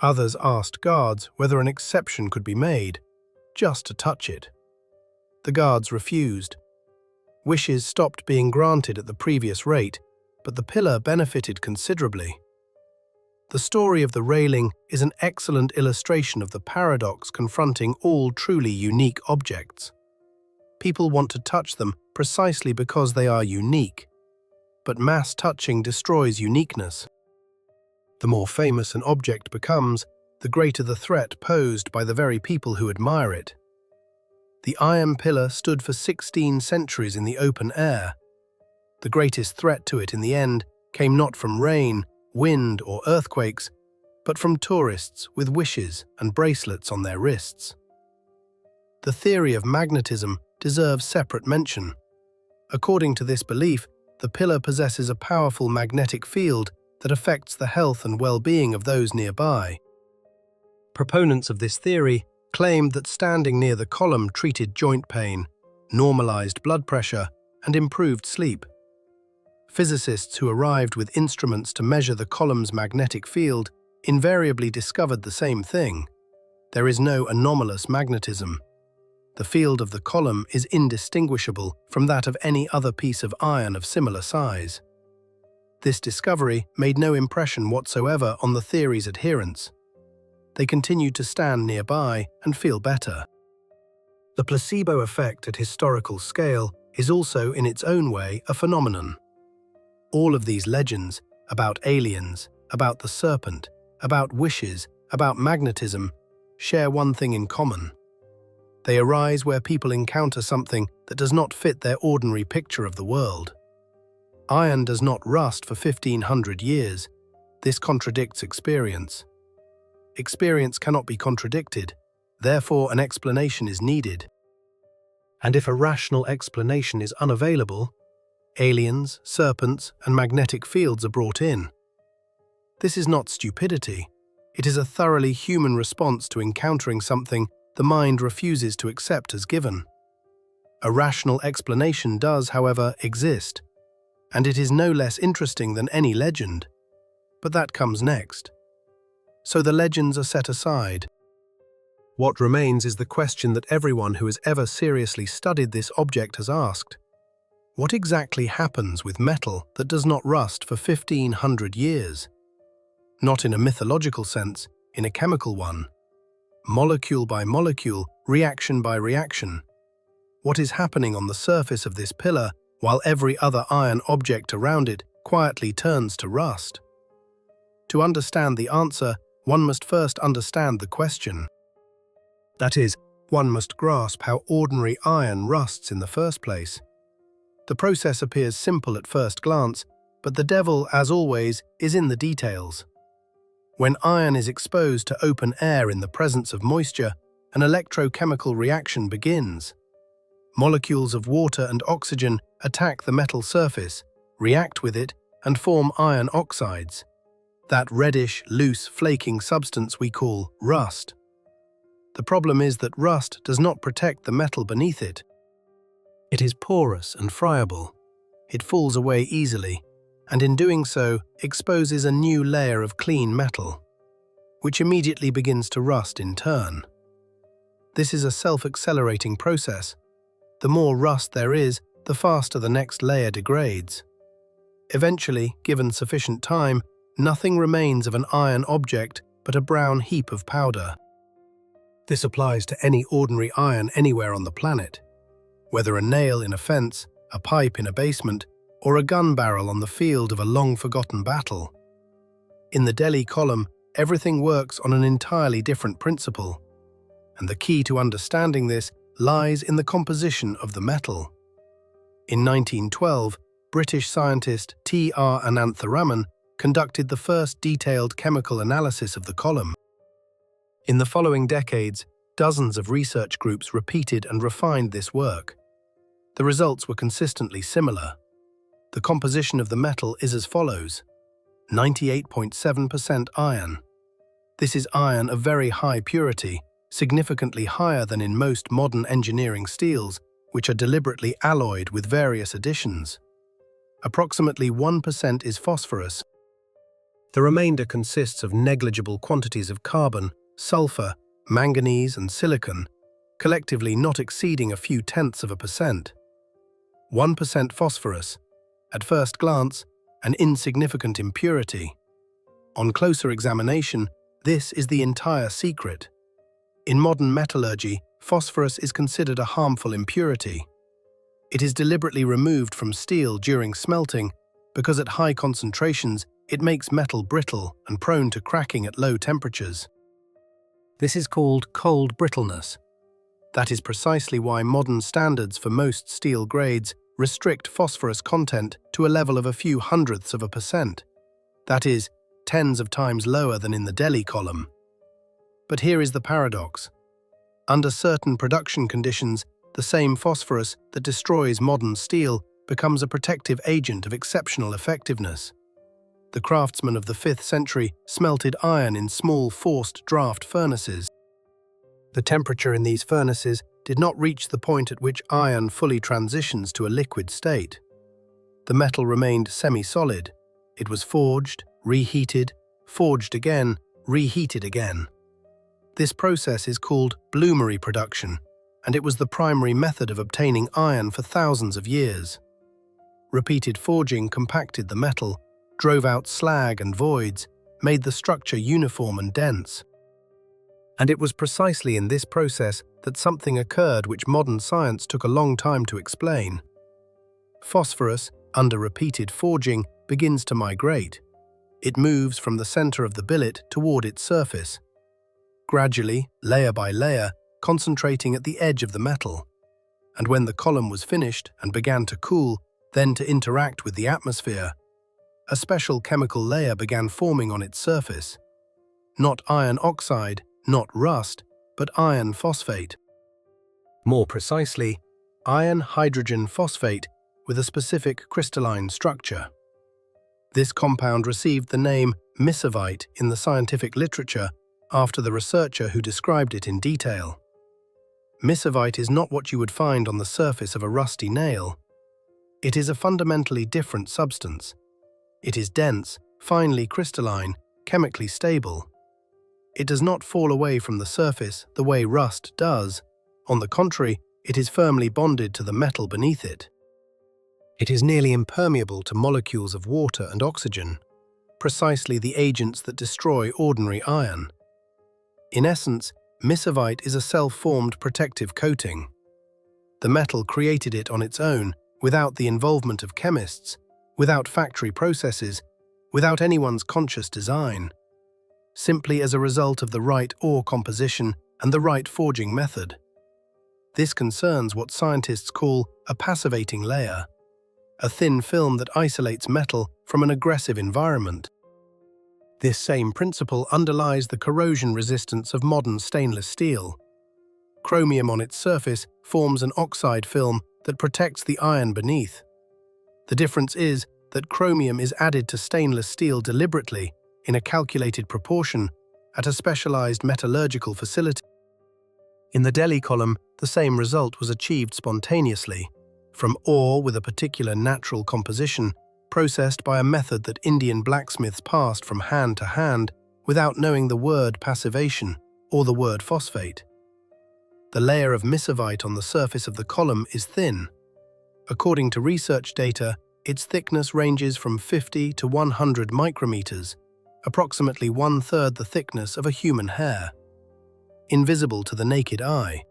Others asked guards whether an exception could be made, just to touch it. The guards refused. Wishes stopped being granted at the previous rate, but the pillar benefited considerably. The story of the railing is an excellent illustration of the paradox confronting all truly unique objects. People want to touch them precisely because they are unique, but mass touching destroys uniqueness. The more famous an object becomes, the greater the threat posed by the very people who admire it. The iron pillar stood for 16 centuries in the open air. The greatest threat to it in the end came not from rain, wind, or earthquakes, but from tourists with wishes and bracelets on their wrists. The theory of magnetism deserves separate mention. According to this belief, the pillar possesses a powerful magnetic field that affects the health and well-being of those nearby. Proponents of this theory claimed that standing near the column treated joint pain, normalized blood pressure, and improved sleep. Physicists who arrived with instruments to measure the column's magnetic field invariably discovered the same thing. There is no anomalous magnetism. The field of the column is indistinguishable from that of any other piece of iron of similar size. This discovery made no impression whatsoever on the theory's adherents. They continued to stand nearby and feel better. The placebo effect at historical scale is also in its own way a phenomenon. All of these legends about aliens, about the serpent, about wishes, about magnetism, share one thing in common. They arise where people encounter something that does not fit their ordinary picture of the world. Iron does not rust for 1,500 years. This contradicts experience. Experience cannot be contradicted, therefore an explanation is needed. And if a rational explanation is unavailable, aliens, serpents, and magnetic fields are brought in. This is not stupidity. It is a thoroughly human response to encountering something the mind refuses to accept as given. A rational explanation does, however, exist, and it is no less interesting than any legend. But that comes next. So the legends are set aside. What remains is the question that everyone who has ever seriously studied this object has asked. What exactly happens with metal that does not rust for 1,500 years? Not in a mythological sense, in a chemical one. Molecule by molecule, reaction by reaction. What is happening on the surface of this pillar while every other iron object around it quietly turns to rust? To understand the answer, one must first understand the question. That is, one must grasp how ordinary iron rusts in the first place. The process appears simple at first glance, but the devil, as always, is in the details. When iron is exposed to open air in the presence of moisture, an electrochemical reaction begins. Molecules of water and oxygen attack the metal surface, react with it, and form iron oxides. That reddish, loose, flaking substance we call rust. The problem is that rust does not protect the metal beneath it. It is porous and friable. It falls away easily, and in doing so exposes a new layer of clean metal, which immediately begins to rust in turn. This is a self-accelerating process. The more rust there is, the faster the next layer degrades. Eventually, given sufficient time, nothing remains of an iron object but a brown heap of powder. This applies to any ordinary iron anywhere on the planet, whether a nail in a fence, a pipe in a basement, or a gun barrel on the field of a long-forgotten battle. In the Delhi column, everything works on an entirely different principle, and the key to understanding this lies in the composition of the metal. In 1912, British scientist T.R. Anantharaman conducted the first detailed chemical analysis of the column. In the following decades, dozens of research groups repeated and refined this work. The results were consistently similar. The composition of the metal is as follows: 98.7% iron. This is iron of very high purity, significantly higher than in most modern engineering steels, which are deliberately alloyed with various additions. Approximately 1% is phosphorus. The remainder consists of negligible quantities of carbon, sulfur, manganese, and silicon, collectively not exceeding a few tenths of a percent. 1% phosphorus, at first glance, an insignificant impurity. On closer examination, this is the entire secret. In modern metallurgy, phosphorus is considered a harmful impurity. It is deliberately removed from steel during smelting because at high concentrations it makes metal brittle and prone to cracking at low temperatures. This is called cold brittleness. That is precisely why modern standards for most steel grades restrict phosphorus content to a level of a few hundredths of a percent. That is, tens of times lower than in the Delhi column. But here is the paradox. Under certain production conditions, the same phosphorus that destroys modern steel becomes a protective agent of exceptional effectiveness. The craftsmen of the 5th century smelted iron in small forced draft furnaces. The temperature in these furnaces did not reach the point at which iron fully transitions to a liquid state. The metal remained semi-solid. It was forged, reheated, forged again, reheated again. This process is called bloomery production, and it was the primary method of obtaining iron for thousands of years. Repeated forging compacted the metal, drove out slag and voids, made the structure uniform and dense. And it was precisely in this process that something occurred which modern science took a long time to explain. Phosphorus, under repeated forging, begins to migrate. It moves from the center of the billet toward its surface, gradually, layer by layer, concentrating at the edge of the metal. And when the column was finished and began to cool, then to interact with the atmosphere, a special chemical layer began forming on its surface. Not iron oxide, not rust, but iron phosphate. More precisely, iron hydrogen phosphate with a specific crystalline structure. This compound received the name missavite in the scientific literature after the researcher who described it in detail. Missavite is not what you would find on the surface of a rusty nail. It is a fundamentally different substance. It is dense, finely crystalline, chemically stable. It does not fall away from the surface the way rust does. On the contrary, it is firmly bonded to the metal beneath it. It is nearly impermeable to molecules of water and oxygen, precisely the agents that destroy ordinary iron. In essence, missavite is a self-formed protective coating. The metal created it on its own, without the involvement of chemists, without factory processes, without anyone's conscious design, simply as a result of the right ore composition and the right forging method. This concerns what scientists call a passivating layer, a thin film that isolates metal from an aggressive environment. This same principle underlies the corrosion resistance of modern stainless steel. Chromium on its surface forms an oxide film that protects the iron beneath. The difference is that chromium is added to stainless steel deliberately, in a calculated proportion, at a specialized metallurgical facility. In the Delhi column, the same result was achieved spontaneously, from ore with a particular natural composition, processed by a method that Indian blacksmiths passed from hand to hand without knowing the word passivation or the word phosphate. The layer of missavite on the surface of the column is thin. According to research data, its thickness ranges from 50 to 100 micrometers, approximately 1/3 the thickness of a human hair, invisible to the naked eye.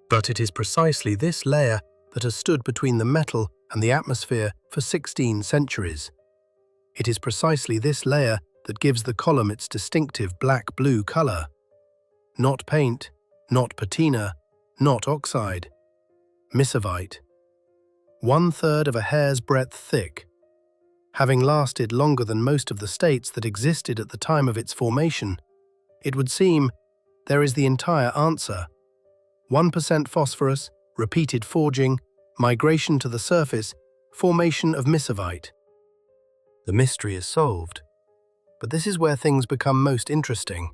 But it is precisely this layer that has stood between the metal and the atmosphere for 16 centuries. It is precisely this layer that gives the column its distinctive black-blue color. Not paint, not patina, not oxide. Missavite. 1/3 of a hair's breadth thick. Having lasted longer than most of the states that existed at the time of its formation, it would seem there is the entire answer. 1% phosphorus, repeated forging, migration to the surface, formation of missavite. The mystery is solved. But this is where things become most interesting,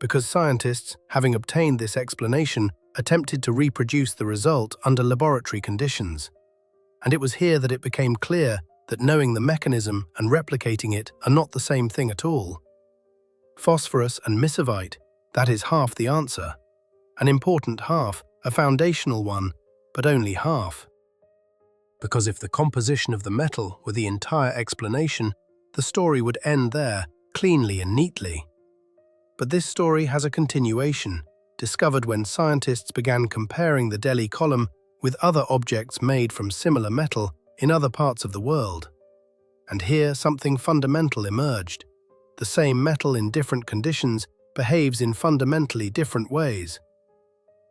because scientists, having obtained this explanation, attempted to reproduce the result under laboratory conditions. And it was here that it became clear that knowing the mechanism and replicating it are not the same thing at all. Phosphorus and missavite, that is half the answer. An important half, a foundational one, but only half. Because if the composition of the metal were the entire explanation, the story would end there, cleanly and neatly. But this story has a continuation, discovered when scientists began comparing the Delhi column with other objects made from similar metal in other parts of the world. And here something fundamental emerged. The same metal in different conditions behaves in fundamentally different ways.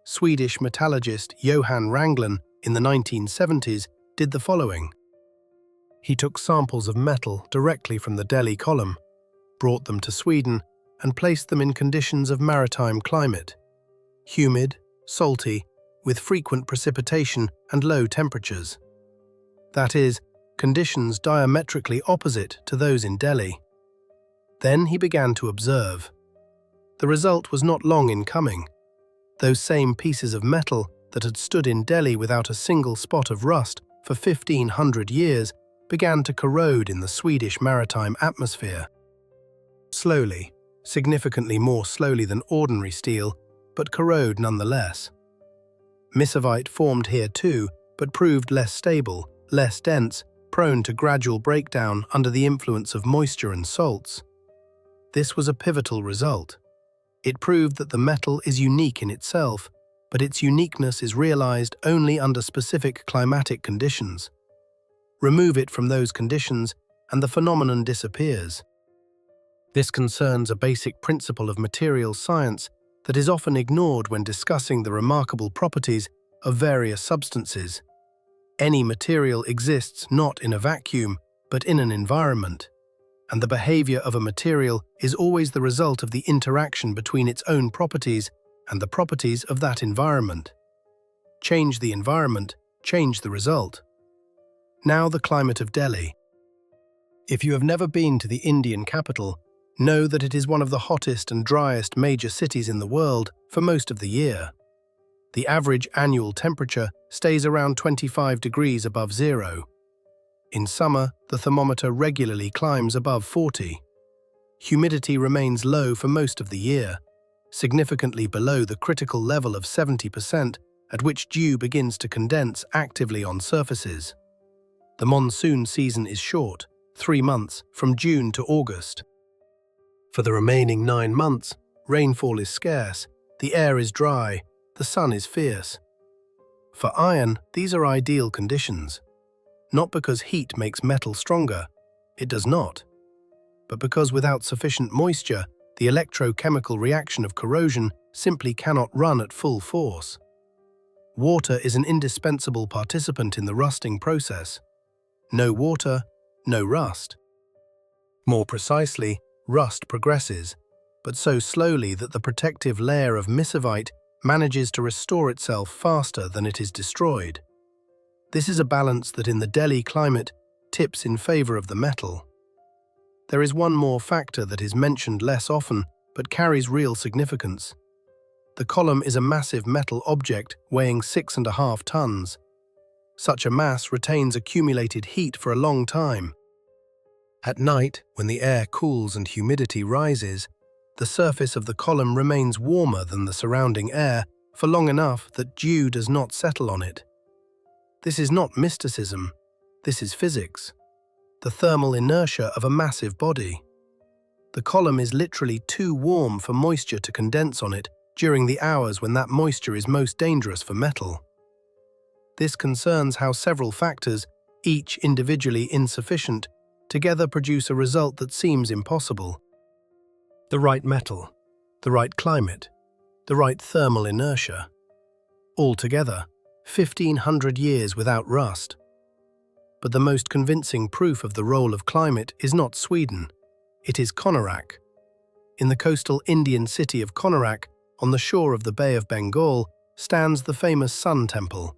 Swedish metallurgist Johan Wranglund in the 1970s did the following. He took samples of metal directly from the Delhi column, brought them to Sweden, and placed them in conditions of maritime climate. Humid, salty, with frequent precipitation and low temperatures. That is, conditions diametrically opposite to those in Delhi. Then he began to observe. The result was not long in coming. Those same pieces of metal that had stood in Delhi without a single spot of rust for 1,500 years began to corrode in the Swedish maritime atmosphere. Slowly, significantly more slowly than ordinary steel, but corrode nonetheless. Missavite formed here too, but proved less stable, less dense, prone to gradual breakdown under the influence of moisture and salts. This was a pivotal result. It proved that the metal is unique in itself, but its uniqueness is realized only under specific climatic conditions. Remove it from those conditions, and the phenomenon disappears. This concerns a basic principle of materials science that is often ignored when discussing the remarkable properties of various substances. Any material exists not in a vacuum, but in an environment, and the behavior of a material is always the result of the interaction between its own properties and the properties of that environment. Change the environment, change the result. Now the climate of Delhi. If you have never been to the Indian capital, know that it is one of the hottest and driest major cities in the world for most of the year. The average annual temperature stays around 25 degrees above zero. In summer, the thermometer regularly climbs above 40. Humidity remains low for most of the year, significantly below the critical level of 70%, at which dew begins to condense actively on surfaces. The monsoon season is short, 3 months, from June to August. For the remaining 9 months, rainfall is scarce, the air is dry, the sun is fierce. For iron, these are ideal conditions. Not because heat makes metal stronger, it does not, but because without sufficient moisture, the electrochemical reaction of corrosion simply cannot run at full force. Water is an indispensable participant in the rusting process. No water, no rust. More precisely, rust progresses, but so slowly that the protective layer of missavite manages to restore itself faster than it is destroyed. This is a balance that in the Delhi climate tips in favor of the metal. There is one more factor that is mentioned less often but carries real significance. The column is a massive metal object weighing 6.5 tons. Such a mass retains accumulated heat for a long time. At night, when the air cools and humidity rises, the surface of the column remains warmer than the surrounding air for long enough that dew does not settle on it. This is not mysticism, this is physics, the thermal inertia of a massive body. The column is literally too warm for moisture to condense on it during the hours when that moisture is most dangerous for metal. This concerns how several factors, each individually insufficient, together produce a result that seems impossible. The right metal, the right climate, the right thermal inertia. Altogether, 1,500 years without rust. But the most convincing proof of the role of climate is not Sweden, it is Konarak. In the coastal Indian city of Konarak, on the shore of the Bay of Bengal, stands the famous Sun Temple,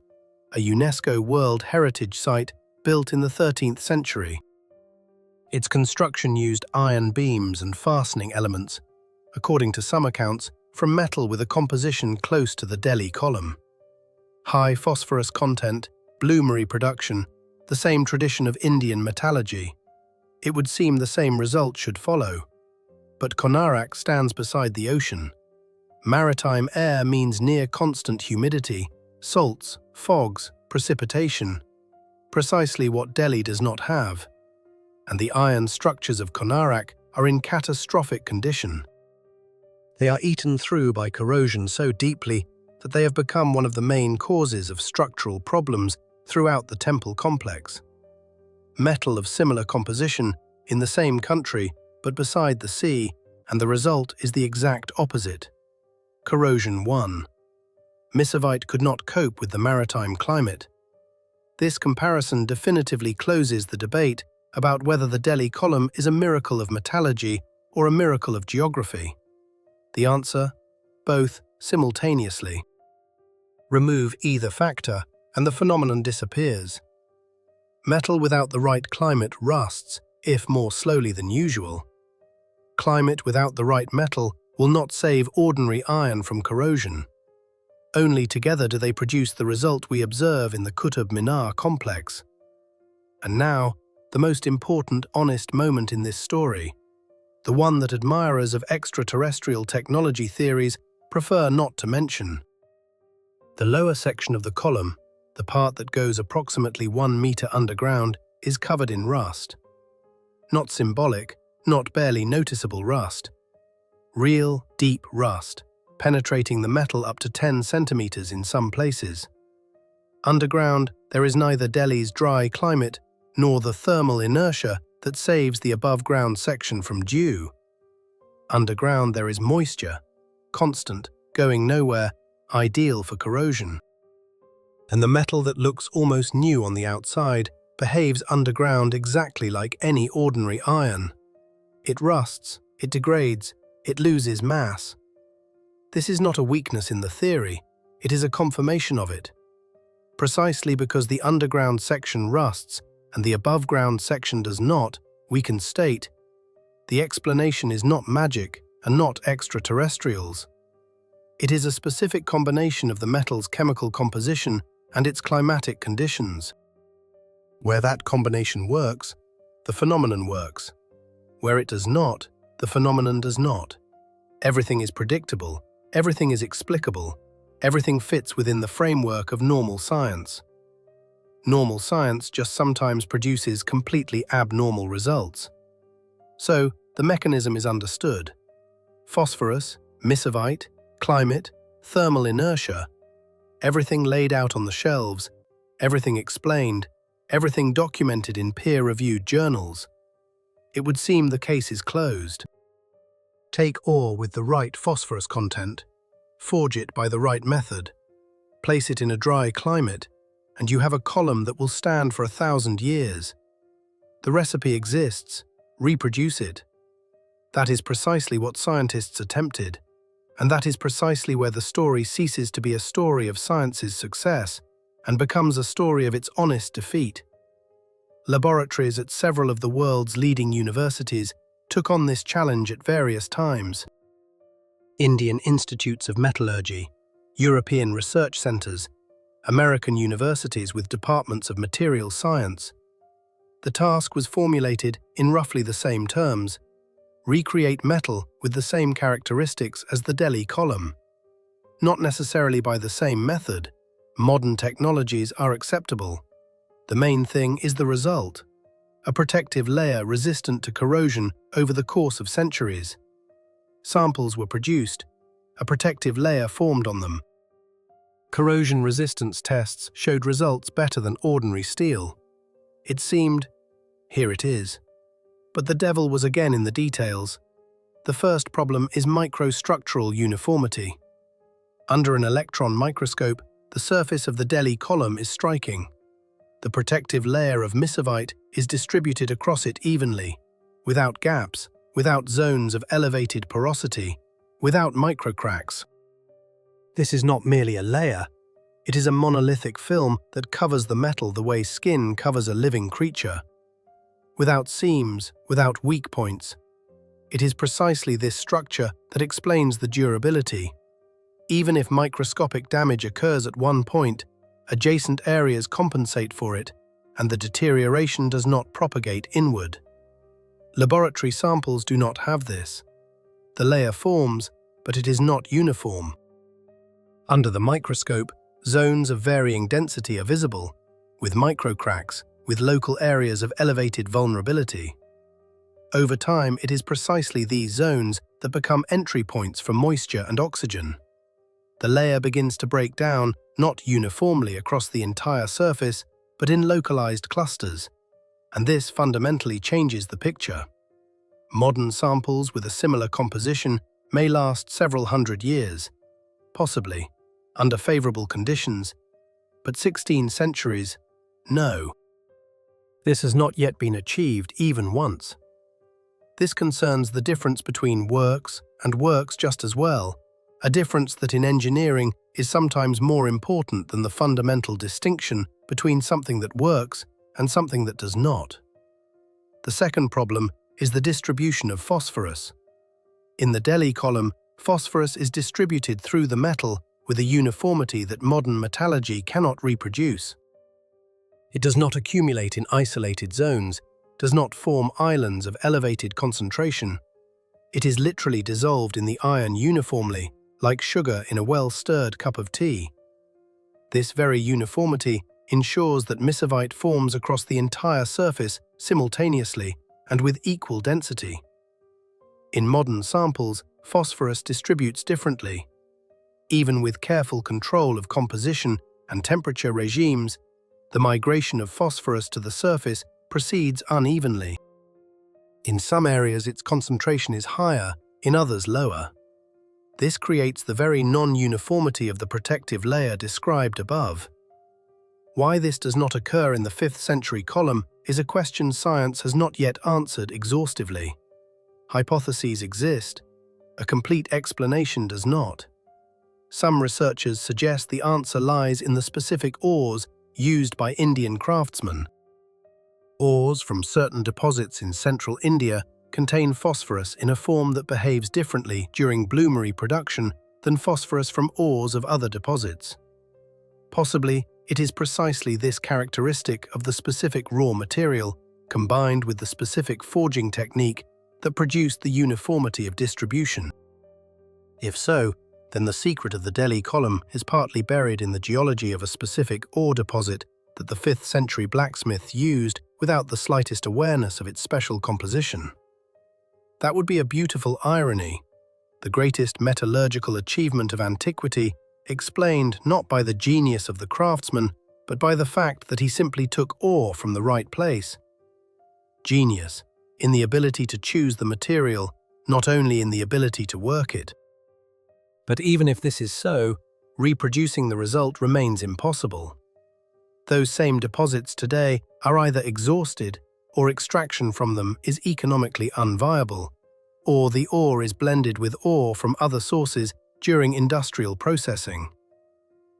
a UNESCO World Heritage Site built in the 13th century. Its construction used iron beams and fastening elements, according to some accounts, from metal with a composition close to the Delhi column. High phosphorus content, bloomery production, the same tradition of Indian metallurgy. It would seem the same result should follow. But Konarak stands beside the ocean. Maritime air means near constant humidity, salts, fogs, precipitation. Precisely what Delhi does not have. And the iron structures of Konarak are in catastrophic condition. They are eaten through by corrosion so deeply that they have become one of the main causes of structural problems throughout the temple complex. Metal of similar composition in the same country but beside the sea, and the result is the exact opposite. Corrosion 1. Misavite could not cope with the maritime climate. This comparison definitively closes the debate about whether the Delhi column is a miracle of metallurgy or a miracle of geography. The answer? Both simultaneously. Remove either factor, and the phenomenon disappears. Metal without the right climate rusts, if more slowly than usual. Climate without the right metal will not save ordinary iron from corrosion. Only together do they produce the result we observe in the Qutb Minar complex. And now, the most important honest moment in this story, the one that admirers of extraterrestrial technology theories prefer not to mention. The lower section of the column, the part that goes approximately 1 meter underground, is covered in rust. Not symbolic, not barely noticeable rust. Real, deep rust, penetrating the metal up to 10 centimeters in some places. Underground, there is neither Delhi's dry climate nor the thermal inertia that saves the above-ground section from dew. Underground, there is moisture, constant, going nowhere, ideal for corrosion. And the metal that looks almost new on the outside behaves underground exactly like any ordinary iron. It rusts, it degrades, it loses mass. This is not a weakness in the theory, it is a confirmation of it. Precisely because the underground section rusts and the above-ground section does not, we can state, the explanation is not magic and not extraterrestrials. It is a specific combination of the metal's chemical composition and its climatic conditions. Where that combination works, the phenomenon works. Where it does not, the phenomenon does not. Everything is predictable, everything is explicable, everything fits within the framework of normal science. Normal science just sometimes produces completely abnormal results. So, the mechanism is understood. Phosphorus, misavite, climate, thermal inertia, everything laid out on the shelves, everything explained, everything documented in peer-reviewed journals. It would seem the case is closed. Take ore with the right phosphorus content, forge it by the right method, place it in a dry climate, and you have a column that will stand for 1,000 years. The recipe exists, reproduce it. That is precisely what scientists attempted, and that is precisely where the story ceases to be a story of science's success and becomes a story of its honest defeat. Laboratories at several of the world's leading universities took on this challenge at various times. Indian institutes of metallurgy, European research centers, American universities with departments of material science. The task was formulated in roughly the same terms: recreate metal with the same characteristics as the Delhi column. Not necessarily by the same method. Modern technologies are acceptable. The main thing is the result. a protective layer resistant to corrosion over the course of centuries. Samples were produced, a protective layer formed on them. Corrosion resistance tests showed results better than ordinary steel. It seemed, here it is. But the devil was again in the details. The first problem is microstructural uniformity. Under an electron microscope, the surface of the Delhi column is striking. The protective layer of misovite is distributed across it evenly, without gaps, without zones of elevated porosity, without microcracks. This is not merely a layer. It is a monolithic film that covers the metal the way skin covers a living creature. Without seams, without weak points. It is precisely this structure that explains the durability. Even if microscopic damage occurs at one point, adjacent areas compensate for it, and the deterioration does not propagate inward. Laboratory samples do not have this. The layer forms, but it is not uniform. Under the microscope, zones of varying density are visible, with microcracks, with local areas of elevated vulnerability. Over time, it is precisely these zones that become entry points for moisture and oxygen. The layer begins to break down, not uniformly across the entire surface, but in localized clusters, and this fundamentally changes the picture. Modern samples with a similar composition may last several hundred years, possibly, under favorable conditions, but 16 centuries, no. This has not yet been achieved even once. This concerns the difference between works and works just as well, a difference that in engineering is sometimes more important than the fundamental distinction between something that works and something that does not. The second problem is the distribution of phosphorus. In the Delhi column, phosphorus is distributed through the metal with a uniformity that modern metallurgy cannot reproduce. It does not accumulate in isolated zones, does not form islands of elevated concentration. It is literally dissolved in the iron uniformly, like sugar in a well-stirred cup of tea. This very uniformity ensures that misovite forms across the entire surface simultaneously and with equal density. In modern samples, phosphorus distributes differently. Even with careful control of composition and temperature regimes, the migration of phosphorus to the surface proceeds unevenly. In some areas its concentration is higher, in others lower. This creates the very non-uniformity of the protective layer described above. Why this does not occur in the 5th century column is a question science has not yet answered exhaustively. Hypotheses exist. A complete explanation does not. Some researchers suggest the answer lies in the specific ores used by Indian craftsmen. Ores from certain deposits in central India contain phosphorus in a form that behaves differently during bloomery production than phosphorus from ores of other deposits. Possibly, it is precisely this characteristic of the specific raw material, combined with the specific forging technique, that produced the uniformity of distribution. If so, then the secret of the Delhi column is partly buried in the geology of a specific ore deposit that the 5th century blacksmith used without the slightest awareness of its special composition. That would be a beautiful irony, the greatest metallurgical achievement of antiquity, explained not by the genius of the craftsman, but by the fact that he simply took ore from the right place. Genius, in the ability to choose the material, not only in the ability to work it. But even if this is so, reproducing the result remains impossible. Those same deposits today are either exhausted, or extraction from them is economically unviable, or the ore is blended with ore from other sources during industrial processing.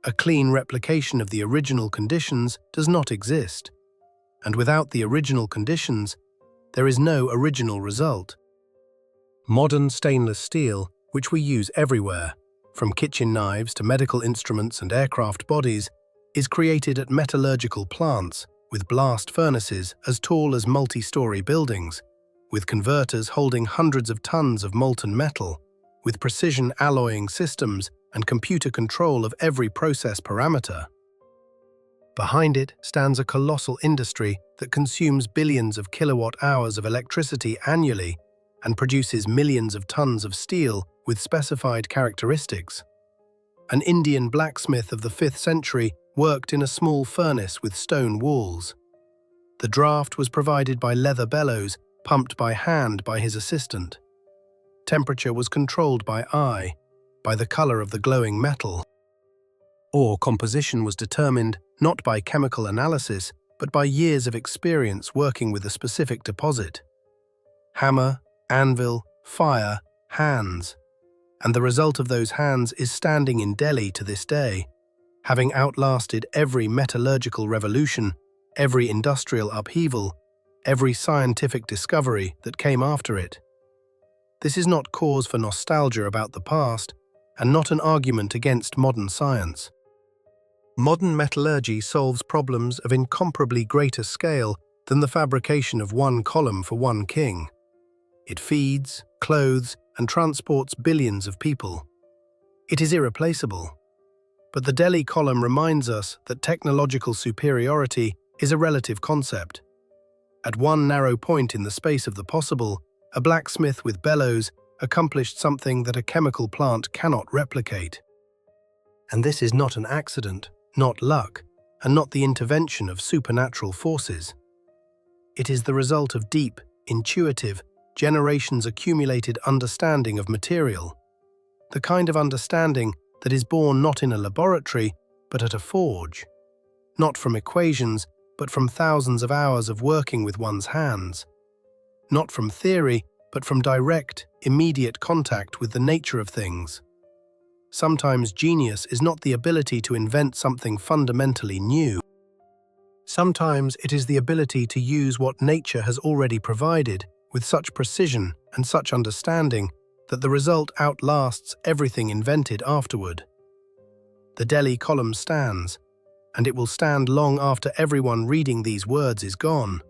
A clean replication of the original conditions does not exist, and without the original conditions, there is no original result. Modern stainless steel, which we use everywhere, from kitchen knives to medical instruments and aircraft bodies, is created at metallurgical plants with blast furnaces as tall as multi-story buildings, with converters holding hundreds of tons of molten metal, with precision alloying systems and computer control of every process parameter. Behind it stands a colossal industry that consumes billions of kilowatt-hours of electricity annually and produces millions of tons of steel with specified characteristics. An Indian blacksmith of the 5th century worked in a small furnace with stone walls. The draft was provided by leather bellows pumped by hand by his assistant. Temperature was controlled by eye, by the color of the glowing metal. Ore composition was determined not by chemical analysis, but by years of experience working with a specific deposit. Hammer, anvil, fire, hands. And the result of those hands is standing in Delhi to this day, having outlasted every metallurgical revolution, every industrial upheaval, every scientific discovery that came after it. This is not cause for nostalgia about the past, and not an argument against modern science. Modern metallurgy solves problems of incomparably greater scale than the fabrication of one column for one king. It feeds, clothes, and transports billions of people. It is irreplaceable. But the Delhi column reminds us that technological superiority is a relative concept. At one narrow point in the space of the possible, a blacksmith with bellows accomplished something that a chemical plant cannot replicate. And this is not an accident, not luck, and not the intervention of supernatural forces. It is the result of deep, intuitive, generations-accumulated understanding of material, the kind of understanding that is born not in a laboratory, but at a forge, not from equations, but from thousands of hours of working with one's hands, not from theory, but from direct, immediate contact with the nature of things. Sometimes genius is not the ability to invent something fundamentally new. Sometimes it is the ability to use what nature has already provided with such precision and such understanding that the result outlasts everything invented afterward. The Delhi column stands, and it will stand long after everyone reading these words is gone.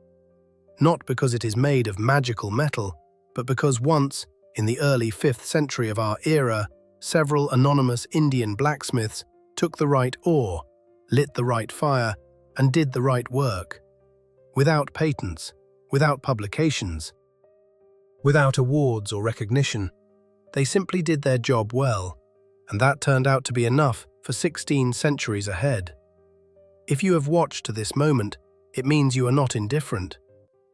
Not because it is made of magical metal, but because once, in the early 5th century of our era, several anonymous Indian blacksmiths took the right ore, lit the right fire, and did the right work. Without patents, without publications, without awards or recognition, they simply did their job well, and that turned out to be enough for 16 centuries ahead. If you have watched to this moment, it means you are not indifferent.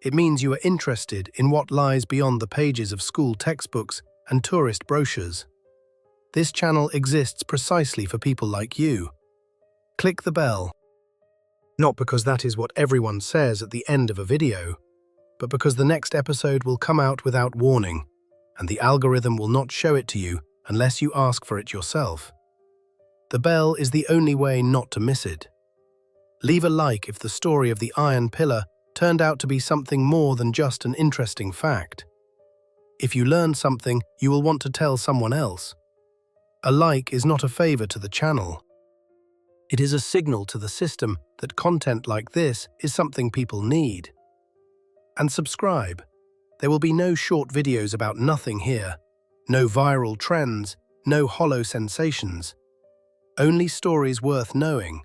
It means you are interested in what lies beyond the pages of school textbooks and tourist brochures. This channel exists precisely for people like you. Click the bell. Not because that is what everyone says at the end of a video, but because the next episode will come out without warning, and the algorithm will not show it to you unless you ask for it yourself. The bell is the only way not to miss it. Leave a like if the story of the iron pillar turned out to be something more than just an interesting fact. If you learn something, you will want to tell someone else. A like is not a favor to the channel. It is a signal to the system that content like this is something people need. And subscribe. There will be no short videos about nothing here, no viral trends, no hollow sensations. Only stories worth knowing,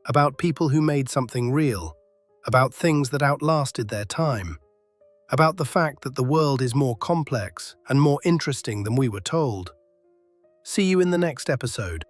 about people who made something real, about things that outlasted their time, about the fact that the world is more complex and more interesting than we were told. See you in the next episode.